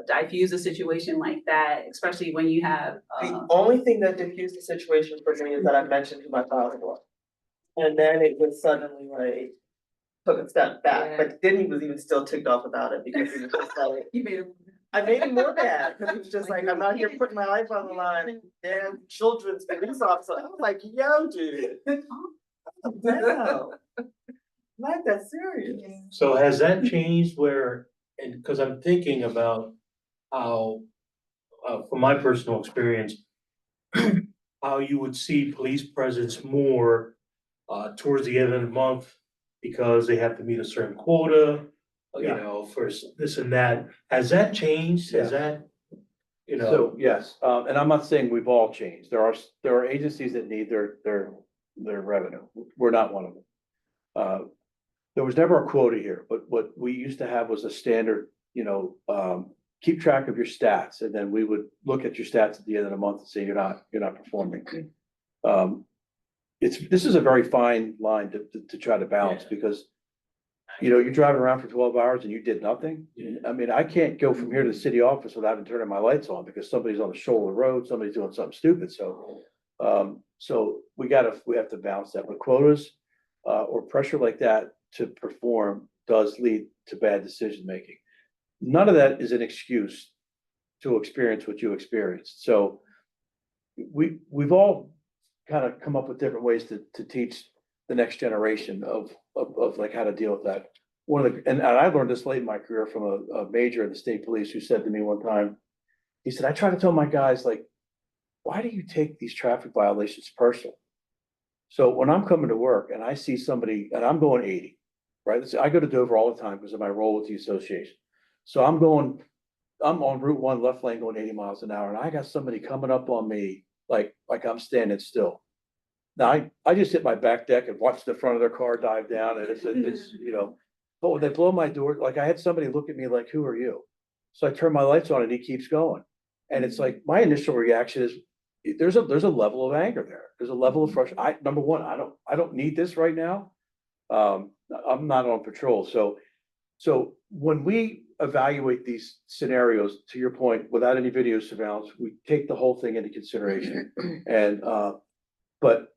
diffuse a situation like that, especially when you have, The only thing that diffused the situation for me is that I mentioned who my father was. And then it was suddenly like, took a step back, Yeah. but then he was even still ticked off about it, because he was just like, you made a. I made him more mad, because he was just like, I'm not here putting my life on the line, and damn children's police officer. I was like, yo, dude. Wow. Not that serious. so has that changed where, and because I'm thinking about how, from my personal experience, how you would see police presence more towards the end of the month, because they have to meet a certain quota, Yeah. for this and that. Has that changed? Has that, So, yes, and I'm not saying we've all changed. There are agencies that need their revenue. We're not one of them. There was never a quota here, but what we used to have was a standard, keep track of your stats, and then we would look at your stats at the end of the month and say, you're not performing. This is a very fine line to try to balance, because you're driving around for 12 hours and you did nothing. I mean, I can't go from here to the city office without having turning my lights on because somebody's on the shoulder of the road, somebody's doing something stupid, so we have to balance that. But quotas, or pressure like that to perform does lead to bad decision making. None of that is an excuse to experience what you experienced. So we've all kind of come up with different ways to teach the next generation of like how to deal with that. One of the, and I learned this late in my career from a major in the state police who said to me one time, he said, I try to tell my guys, like, why do you take these traffic violations personal? So when I'm coming to work and I see somebody, and I'm going 80, right? I go to Dover all the time because of my role with the association. So I'm on Route 1 left lane going 80 miles an hour, and I got somebody coming up on me like I'm standing still. Now, I just hit my back deck and watch the front of their car dive down, and it's, you know, but when they blow my door, like I had somebody look at me like, who are you? So I turn my lights on and he keeps going. And it's like, my initial reaction is, there's a level of anger there. There's a level of frustration. Number one, I don't need this right now. I'm not on patrol. So when we evaluate these scenarios, to your point, without any video surveillance, we take the whole thing into consideration. And, but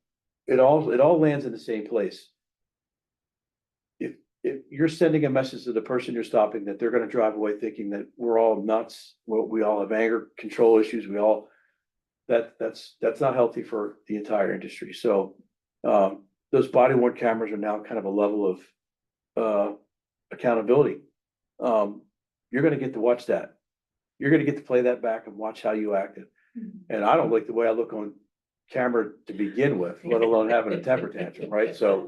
it all lands in the same place. If you're sending a message to the person you're stopping that they're gonna drive away thinking that we're all nuts, we all have anger control issues, that's not healthy for the entire industry. So, those body worn cameras are now kind of a level of, accountability. You're gonna get to watch that. You're gonna get to play that back and watch how you acted. And I don't like the way I look on camera to begin with, let alone having a temper tantrum, right? So,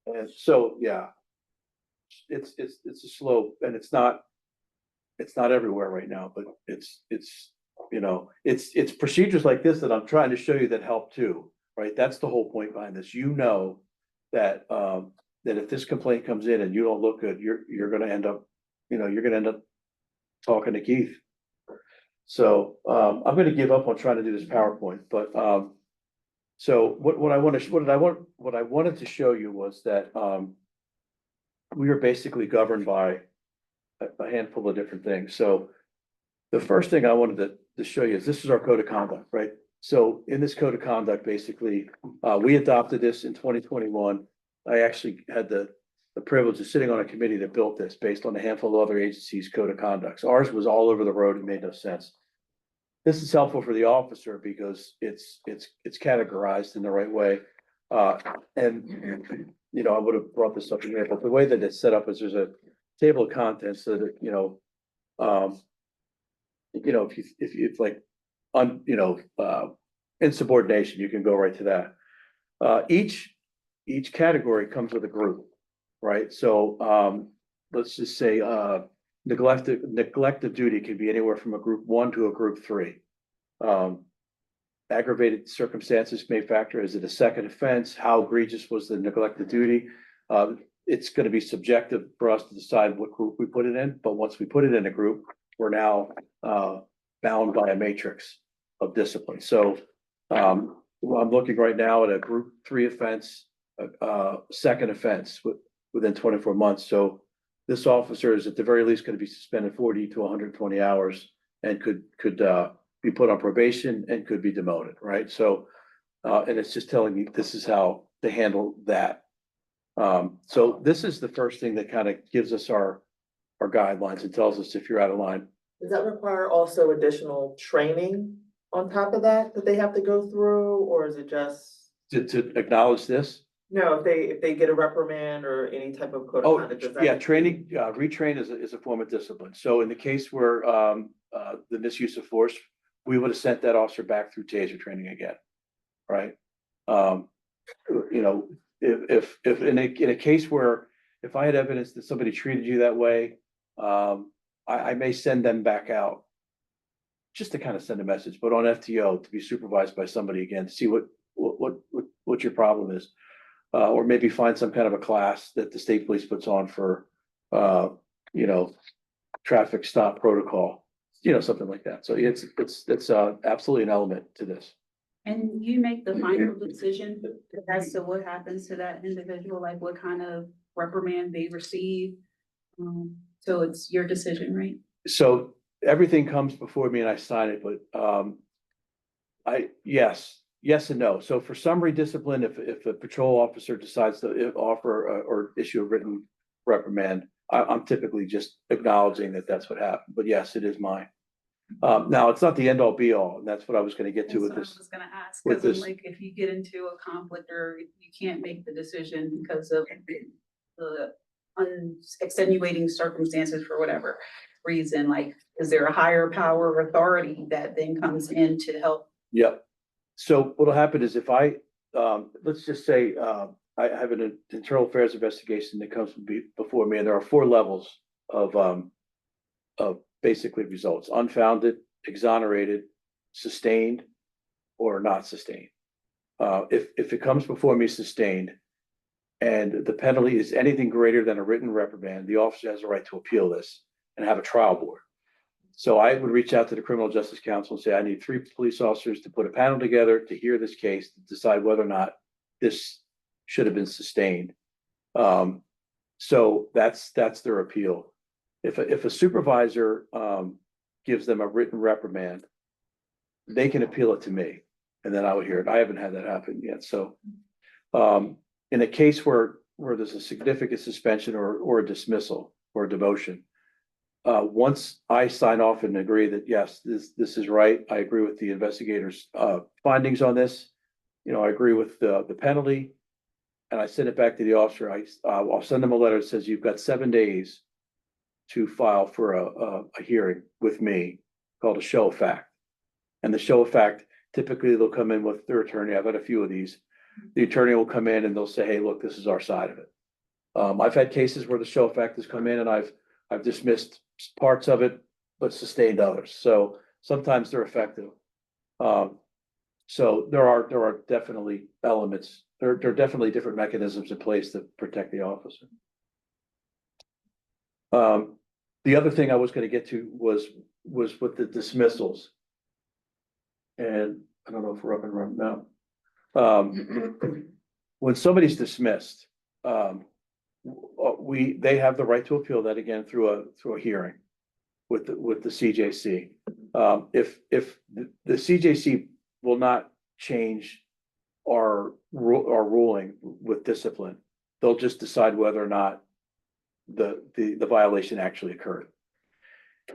and so, yeah, it's a slope, and it's not everywhere right now, but it's, you know, it's procedures like this that I'm trying to show you that help too, right? That's the whole point behind this. You know, that, that if this complaint comes in and you don't look good, you're gonna end up, you know, you're gonna end up talking to Keith. So, I'm gonna give up on trying to do this PowerPoint, but, so what I wanted to show you was that, we are basically governed by a handful of different things. So the first thing I wanted to show you is this is our code of conduct, right? So in this code of conduct, basically, we adopted this in 2021. I actually had the privilege of sitting on a committee that built this based on a handful of other agencies' code of conducts. Ours was all over the road and made no sense. This is helpful for the officer because it's categorized in the right way. And, you know, I would have brought this up in here, but the way that it's set up is there's a table of contents so that, if it's like, insubordination, you can go right to that. Each category comes with a group, right? So, let's just say, neglect of duty can be anywhere from a group 1 to a group 3. Aggravated circumstances may factor. Is it a second offense? How egregious was the neglect of duty? It's going to be subjective for us to decide what group we put it in. But once we put it in a group, we're now bound by a matrix of discipline. So I'm looking right now at a group 3 offense, second offense within 24 months. So this officer is at the very least going to be suspended 40 to 120 hours and could be put on probation and could be demoted, right? So, and it's just telling you this is how to handle that. So this is the first thing that kind of gives us our guidelines and tells us if you're out of line. Does that require also additional training on top of that they have to go through, or is it just? To acknowledge this? No, if they get a reprimand or any type of code of Oh, conduct, does that? yeah, training, retrain is a form of discipline. So in the case where, the misuse of force, we would have sent that officer back through TASER training again, right? You know, if in a case where, if I had evidence that somebody treated you that way, I may send them back out just to kind of send a message, but on FTO to be supervised by somebody again, to see what your problem is. Or maybe find some kind of a class that the state police puts on for, traffic stop protocol, something like that. So it's absolutely an element to this. And you make the final decision as to what happens to that individual, like what kind of reprimand they receive. So it's your decision, right? So everything comes before me and I sign it, but yes and no. So for summary discipline, if a patrol officer decides to offer or issue a written reprimand, I'm typically just acknowledging that that's what happened. But yes, it is mine. Now, it's not the end all be all, and that's what I was gonna get to That's with what I this. was gonna ask, with cause I'm this- like, if you get into a conflict or you can't make the decision because of the extenuating circumstances for whatever reason, like, is there a higher power or authority that then comes in to help? Yep. So what'll happen is if I, let's just say, I have an internal affairs investigation that comes before me, and there are 4 levels of basically results: unfounded, exonerated, sustained, or not sustained. If it comes before me sustained, and the penalty is anything greater than a written reprimand, the officer has a right to appeal this and have a trial board. So I would reach out to the Criminal Justice Council and say, I need 3 police officers to put a panel together to hear this case, to decide whether or not this should have been sustained. So that's their appeal. If a supervisor gives them a written reprimand, they can appeal it to me, and then I would hear it. I haven't had that happen yet. So in a case where there's a significant suspension or a dismissal or a demotion, once I sign off and agree that, yes, this is right, I agree with the investigators' findings on this, I agree with the penalty, and I send it back to the officer, I'll send them a letter that says, you've got 7 days to file for a hearing with me called a show of fact. And the show of fact, typically they'll come in with their attorney. I've had a few of these. The attorney will come in and they'll say, hey, look, this is our side of it. I've had cases where the show of fact has come in and I've dismissed parts of it, but sustained others. So sometimes they're effective. So there are definitely elements. There are definitely different mechanisms in place to protect the officer. The other thing I was going to get to was with the dismissals. And I don't know if we're up and running now. When somebody's dismissed, they have the right to appeal that again through a hearing with the CJC. If the CJC will not change our ruling with discipline, they'll just decide whether or not the violation actually occurred.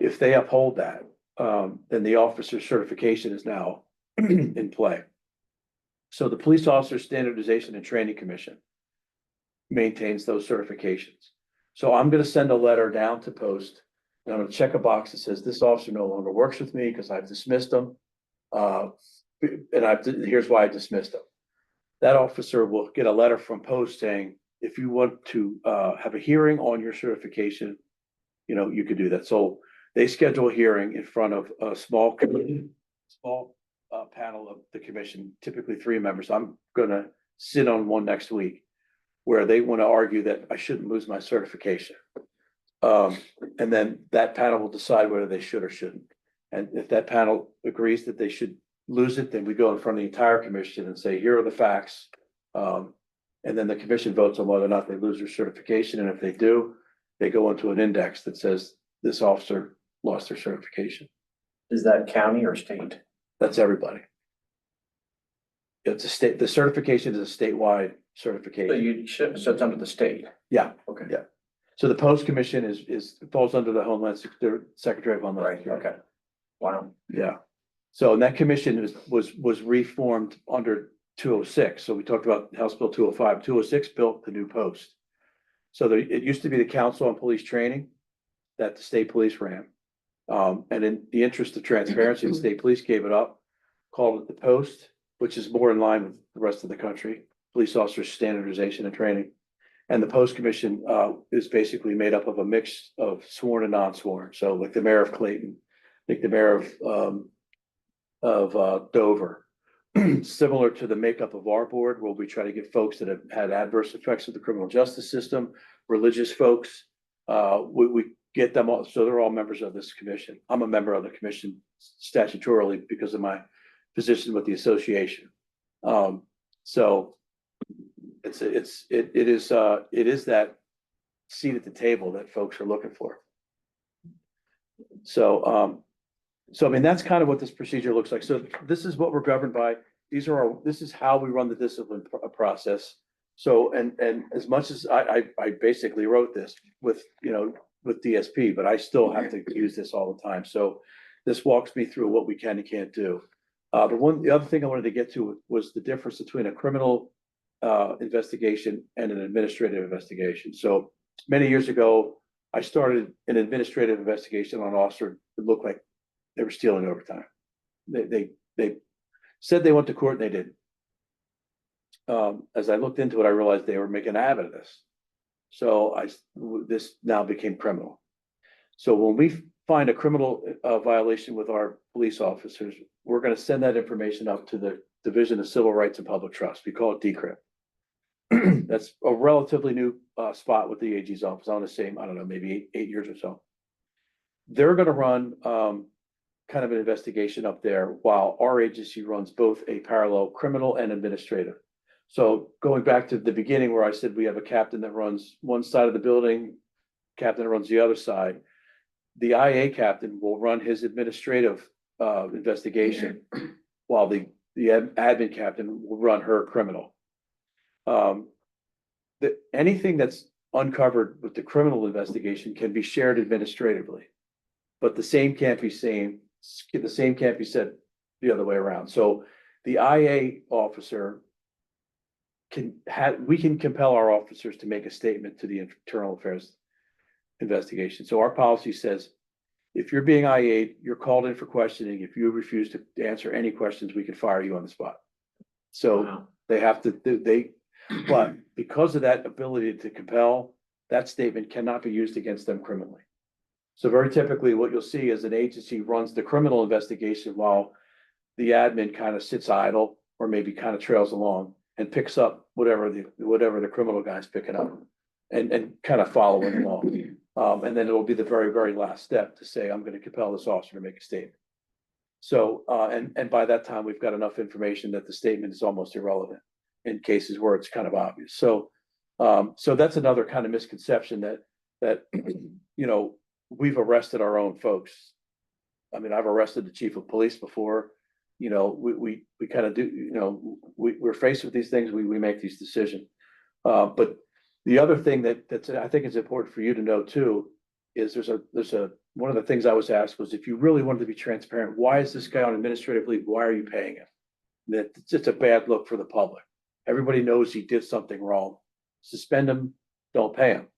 If they uphold that, then the officer's certification is now in play. So the Police Officer Standardization and Training Commission maintains those certifications. So I'm going to send a letter down to Post, and I'm going to check a box that says this officer no longer works with me because I've dismissed him. And here's why I dismissed him. That officer will get a letter from Post saying, if you want to have a hearing on your certification, you could do that. So they schedule a hearing in front of a small panel of the commission, typically 3 members. I'm gonna sit on one next week where they want to argue that I shouldn't lose my certification. And then that panel will decide whether they should or shouldn't. And if that panel agrees that they should lose it, then we go in front of the entire commission and say, here are the facts. And then the commission votes on whether or not they lose their certification. And if they do, they go into an index that says this officer lost their certification. Is that county or state? That's everybody. It's a state, the certification is a statewide So certification. so it's under the state? Yeah. Okay. Yeah. So the Post Commission falls under the Secretary of Homeland Right, Security. okay. Wow. Yeah. So and that commission was reformed under 206. So we talked about House Bill 205. 206 built the new post. So it used to be the Council on Police Training that the state police ran. And in the interest of transparency, the state police gave it up, called it the Post, which is more in line with the rest of the country, police officer standardization and training. And the Post Commission is basically made up of a mix of sworn and non-sworn. So like the mayor of Clayton, like the mayor of Dover, similar to the makeup of our board, where we try to get folks that have had adverse effects of the criminal justice system, religious folks. We get them all, so they're all members of this commission. I'm a member of the commission statutorily because of my position with the association. So it is that seat at the table that folks are looking for. So I mean, that's kind of what this procedure looks like. So this is what we're governed by. This is how we run the discipline process. So, and as much as I basically wrote this with DSP, but I still have to use this all the time. So this walks me through what we can and can't do. The other thing I wanted to get to was the difference between a criminal investigation and an administrative investigation. So many years ago, I started an administrative investigation on an officer that looked like they were stealing overtime. They said they went to court and they didn't. As I looked into it, I realized they were making a habit of this. So this now became criminal. So when we find a criminal violation with our police officers, we're going to send that information up to the Division of Civil Rights and Public Trust. We call it DCRIP. That's a relatively new spot with the AG's office. I want to say, I don't know, maybe eight years or so. They're going to run kind of an investigation up there while our agency runs both a parallel criminal and administrative. So going back to the beginning where I said we have a captain that runs one side of the building, captain that runs the other side, the IA captain will run his administrative investigation while the admin captain will run her criminal. Anything that's uncovered with the criminal investigation can be shared administratively, but the same can't be said the other way around. So the IA officer we can compel our officers to make a statement to the internal affairs investigation. So our policy says, if you're being IA'd, you're called in for questioning. If you refuse to answer any questions, we can fire you on the spot. So they have to, but because of that ability to compel, that statement cannot be used against them criminally. So very typically what you'll see is an agency runs the criminal investigation while the admin kind of sits idle or maybe kind of trails along and picks up whatever the criminal guy's picking up and kind of following along. And then it'll be the very, very last step to say, I'm going to compel this officer to make a statement. So, and by that time, we've got enough information that the statement is almost irrelevant in cases where it's kind of obvious. So, so that's another kind of misconception that, you know, we've arrested our own folks. I mean, I've arrested the chief of police before. You know, we kind of do, you know, we're faced with these things, we make these decisions. But the other thing that's I think is important for you to know too, is one of the things I was asked was, if you really wanted to be transparent, why is this guy on administrative leave? Why are you paying him? It's just a bad look for the public. Everybody knows he did something wrong. Suspend him, don't pay him.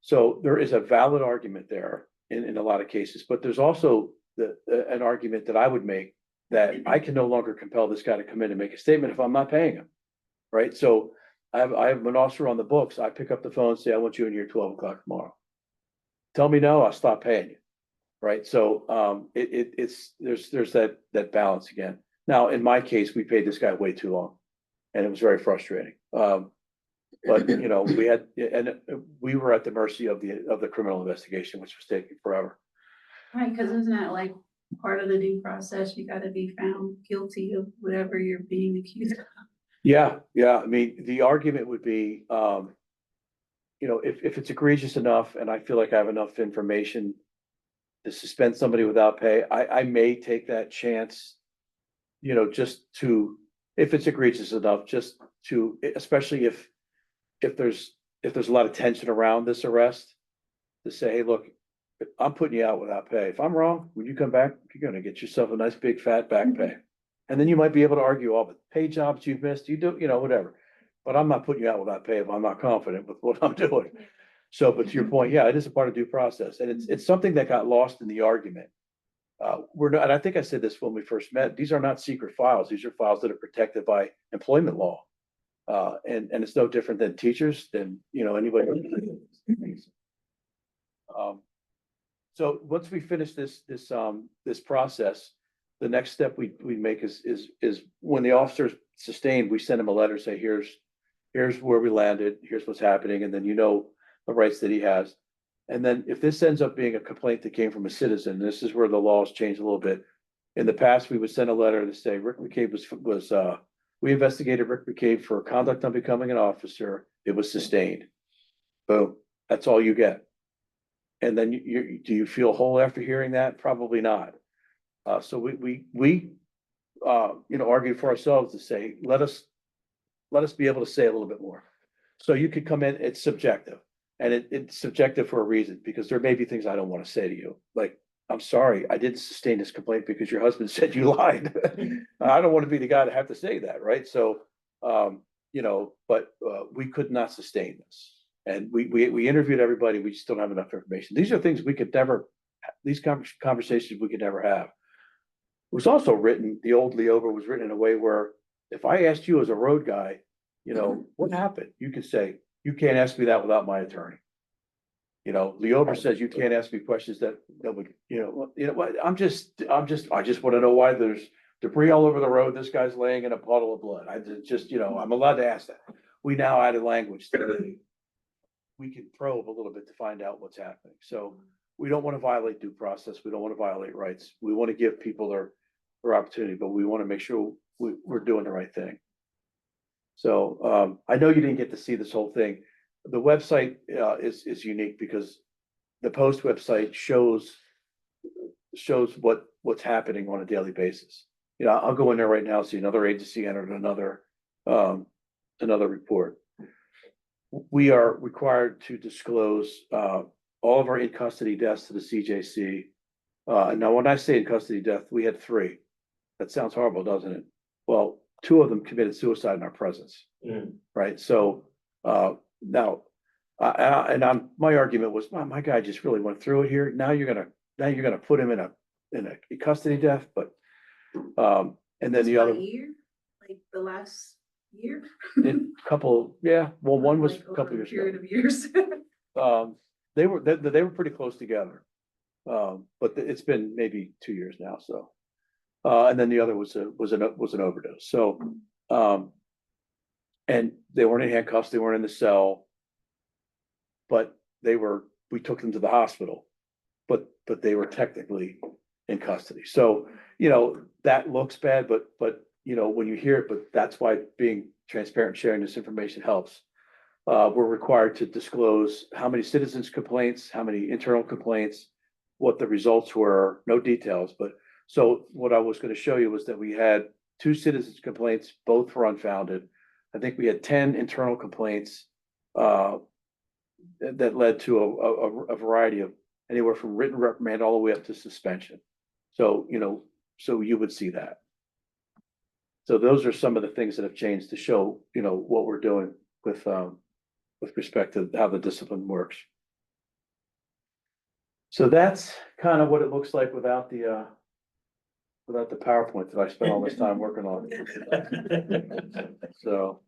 So there is a valid argument there in a lot of cases, but there's also an argument that I would make that I can no longer compel this guy to come in and make a statement if I'm not paying him, right? So I have an officer on the books. I pick up the phone and say, I want you in here 12 o'clock tomorrow. Tell me no, I'll stop paying you, right? So there's that balance again. Now, in my case, we paid this guy way too long, and it was very frustrating. But you know, we were at the mercy of the criminal investigation, which was taking forever. Right, because isn't that like part of the due process? You gotta be found guilty of whatever you're being accused of. Yeah. I mean, the argument would be, you know, if it's egregious enough and I feel like I have enough information to suspend somebody without pay, I may take that chance, you know, if it's egregious enough, just to, especially if there's a lot of tension around this arrest, to say, hey, look, I'm putting you out without pay. If I'm wrong, when you come back, you're gonna get yourself a nice big fat back pay. And then you might be able to argue all the pay jobs you've missed, you do, you know, whatever. But I'm not putting you out without pay if I'm not confident with what I'm doing. So, but to your point, yeah, it is a part of due process. And it's something that got lost in the argument. We're not, and I think I said this when we first met, these are not secret files. These are files that are protected by employment law. And it's no different than teachers, than, you know, anybody. So once we finish this process, the next step we make is when the officer's sustained, we send him a letter, say, here's where we landed, here's what's happening, and then you know the rights that he has. And then if this ends up being a complaint that came from a citizen, this is where the laws change a little bit. In the past, we would send a letter to say Rick McCabe we investigated Rick McCabe for conduct on becoming an officer. It was sustained. Boom. That's all you get. And then do you feel whole after hearing that? Probably not. So we you know, argue for ourselves to say, let us be able to say a little bit more. So you could come in, it's subjective, and it's subjective for a reason, because there may be things I don't want to say to you. Like, I'm sorry, I didn't sustain this complaint because your husband said you lied. I don't want to be the guy to have to say that, right? So, you know, but, we could not sustain this. And we interviewed everybody, we just don't have enough information. These are things we could never, these conversations we could never have. It was also written, the old Leover was written in a way where if I asked you as a road guy, you know, what happened? You could say, you can't ask me that without my attorney. You know, Leover says you can't ask me questions that would, you know what, I just want to know why there's debris all over the road. This guy's laying in a puddle of blood. Just, you know, I'm allowed to ask that. We now added language that we can probe a little bit to find out what's happening. So we don't want to violate due process. We don't want to violate rights. We want to give people their opportunity, but we want to make sure we're doing the right thing. So, I know you didn't get to see this whole thing. The website, is unique because the Post website shows what's happening on a daily basis. You know, I'll go in there right now, see another agency entered another report. We are required to disclose, all of our in custody deaths to the CJC. Now, when I say in custody death, we had 3. That sounds horrible, doesn't it? Well, 2 of them committed suicide in our presence, right? So, now, my argument was, wow, my guy just really went through it here. Now you're gonna put him in a custody death, but, and then the other Year, like the last year? couple, yeah, well, one was Like a over couple years ago. Period of years. They were pretty close together. But it's been maybe 2 years now, so. And then the other was an overdose, so, and they weren't in handcuffs, they weren't in the cell. But we took them to the hospital, but they were technically in custody. So, you know, that looks bad, but, you know, when you hear it, but that's why being transparent and sharing this information helps. We're required to disclose how many citizens complaints, how many internal complaints, what the results were, no details, but so what I was going to show you was that we had 2 citizens complaints, both were unfounded. I think we had 10 internal complaints, that led to a variety of anywhere from written reprimand all the way up to suspension. So, you know, so you would see that. So those are some of the things that have changed to show, you know, what we're doing with respect to how the discipline works. So that's kind of what it looks like without the PowerPoint that I spent all this time working on. So,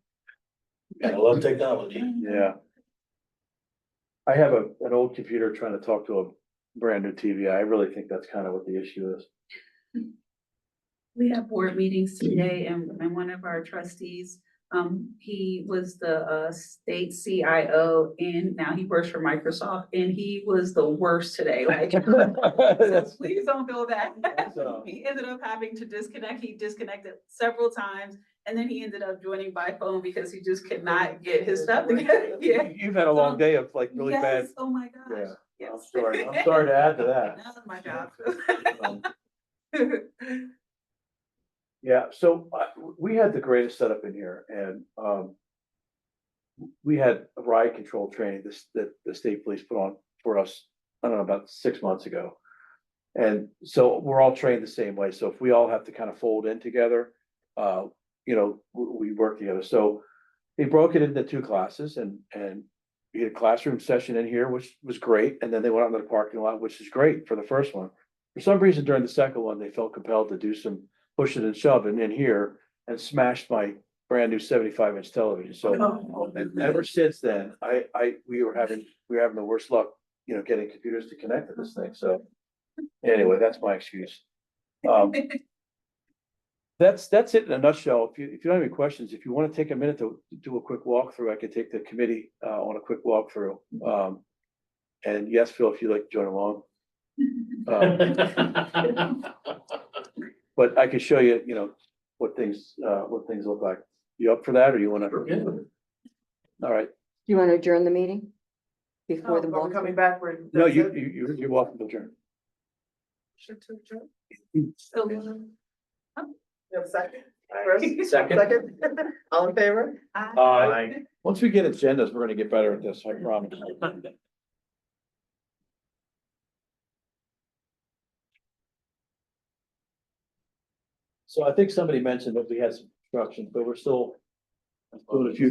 I love technology. yeah. I have an old computer trying to talk to a brand new TV. I really think that's kind of what the issue is. We have board meetings today and one of our trustees, he was the state CIO and now he works for Microsoft and he was the worst today, like. So please don't feel bad. He ended up having to disconnect. He disconnected several times and then he ended up joining by phone because he just could not get his stuff together. Yeah. You've had a long day of like really bad. Yes, oh my gosh. Yeah. Yes. I'm sorry to add to that. That's my job. Yeah, so we had the greatest setup in here and we had a riot control training that the state police put on for us, I don't know, about 6 months ago. And so we're all trained the same way. So if we all have to kind of fold in together, you know, we work together. So they broke it into 2 classes and we had a classroom session in here, which was great. And then they went out into the parking lot, which is great for the first one. For some reason during the second one, they felt compelled to do some pushing and shoving in here and smashed my brand new 75-inch television. So and ever since then, we were having the worst luck, you know, getting computers to connect to this thing. So anyway, that's my excuse. That's it in a nutshell. If you don't have any questions, if you want to take a minute to do a quick walkthrough, I could take the committee on a quick walkthrough. And yes, Phil, if you'd like to join along. But I could show you, you know, what things look like. You up for that, or you want to? All right. You want to adjourn the meeting? Before the Are we walk? coming back? We're. No, that's it? you're welcome to adjourn. So, You have a second? First? Second. All in favor? Once we get agendas, we're gonna get better at this, I promise. So I think somebody mentioned that we had some construction, but we're still doing a few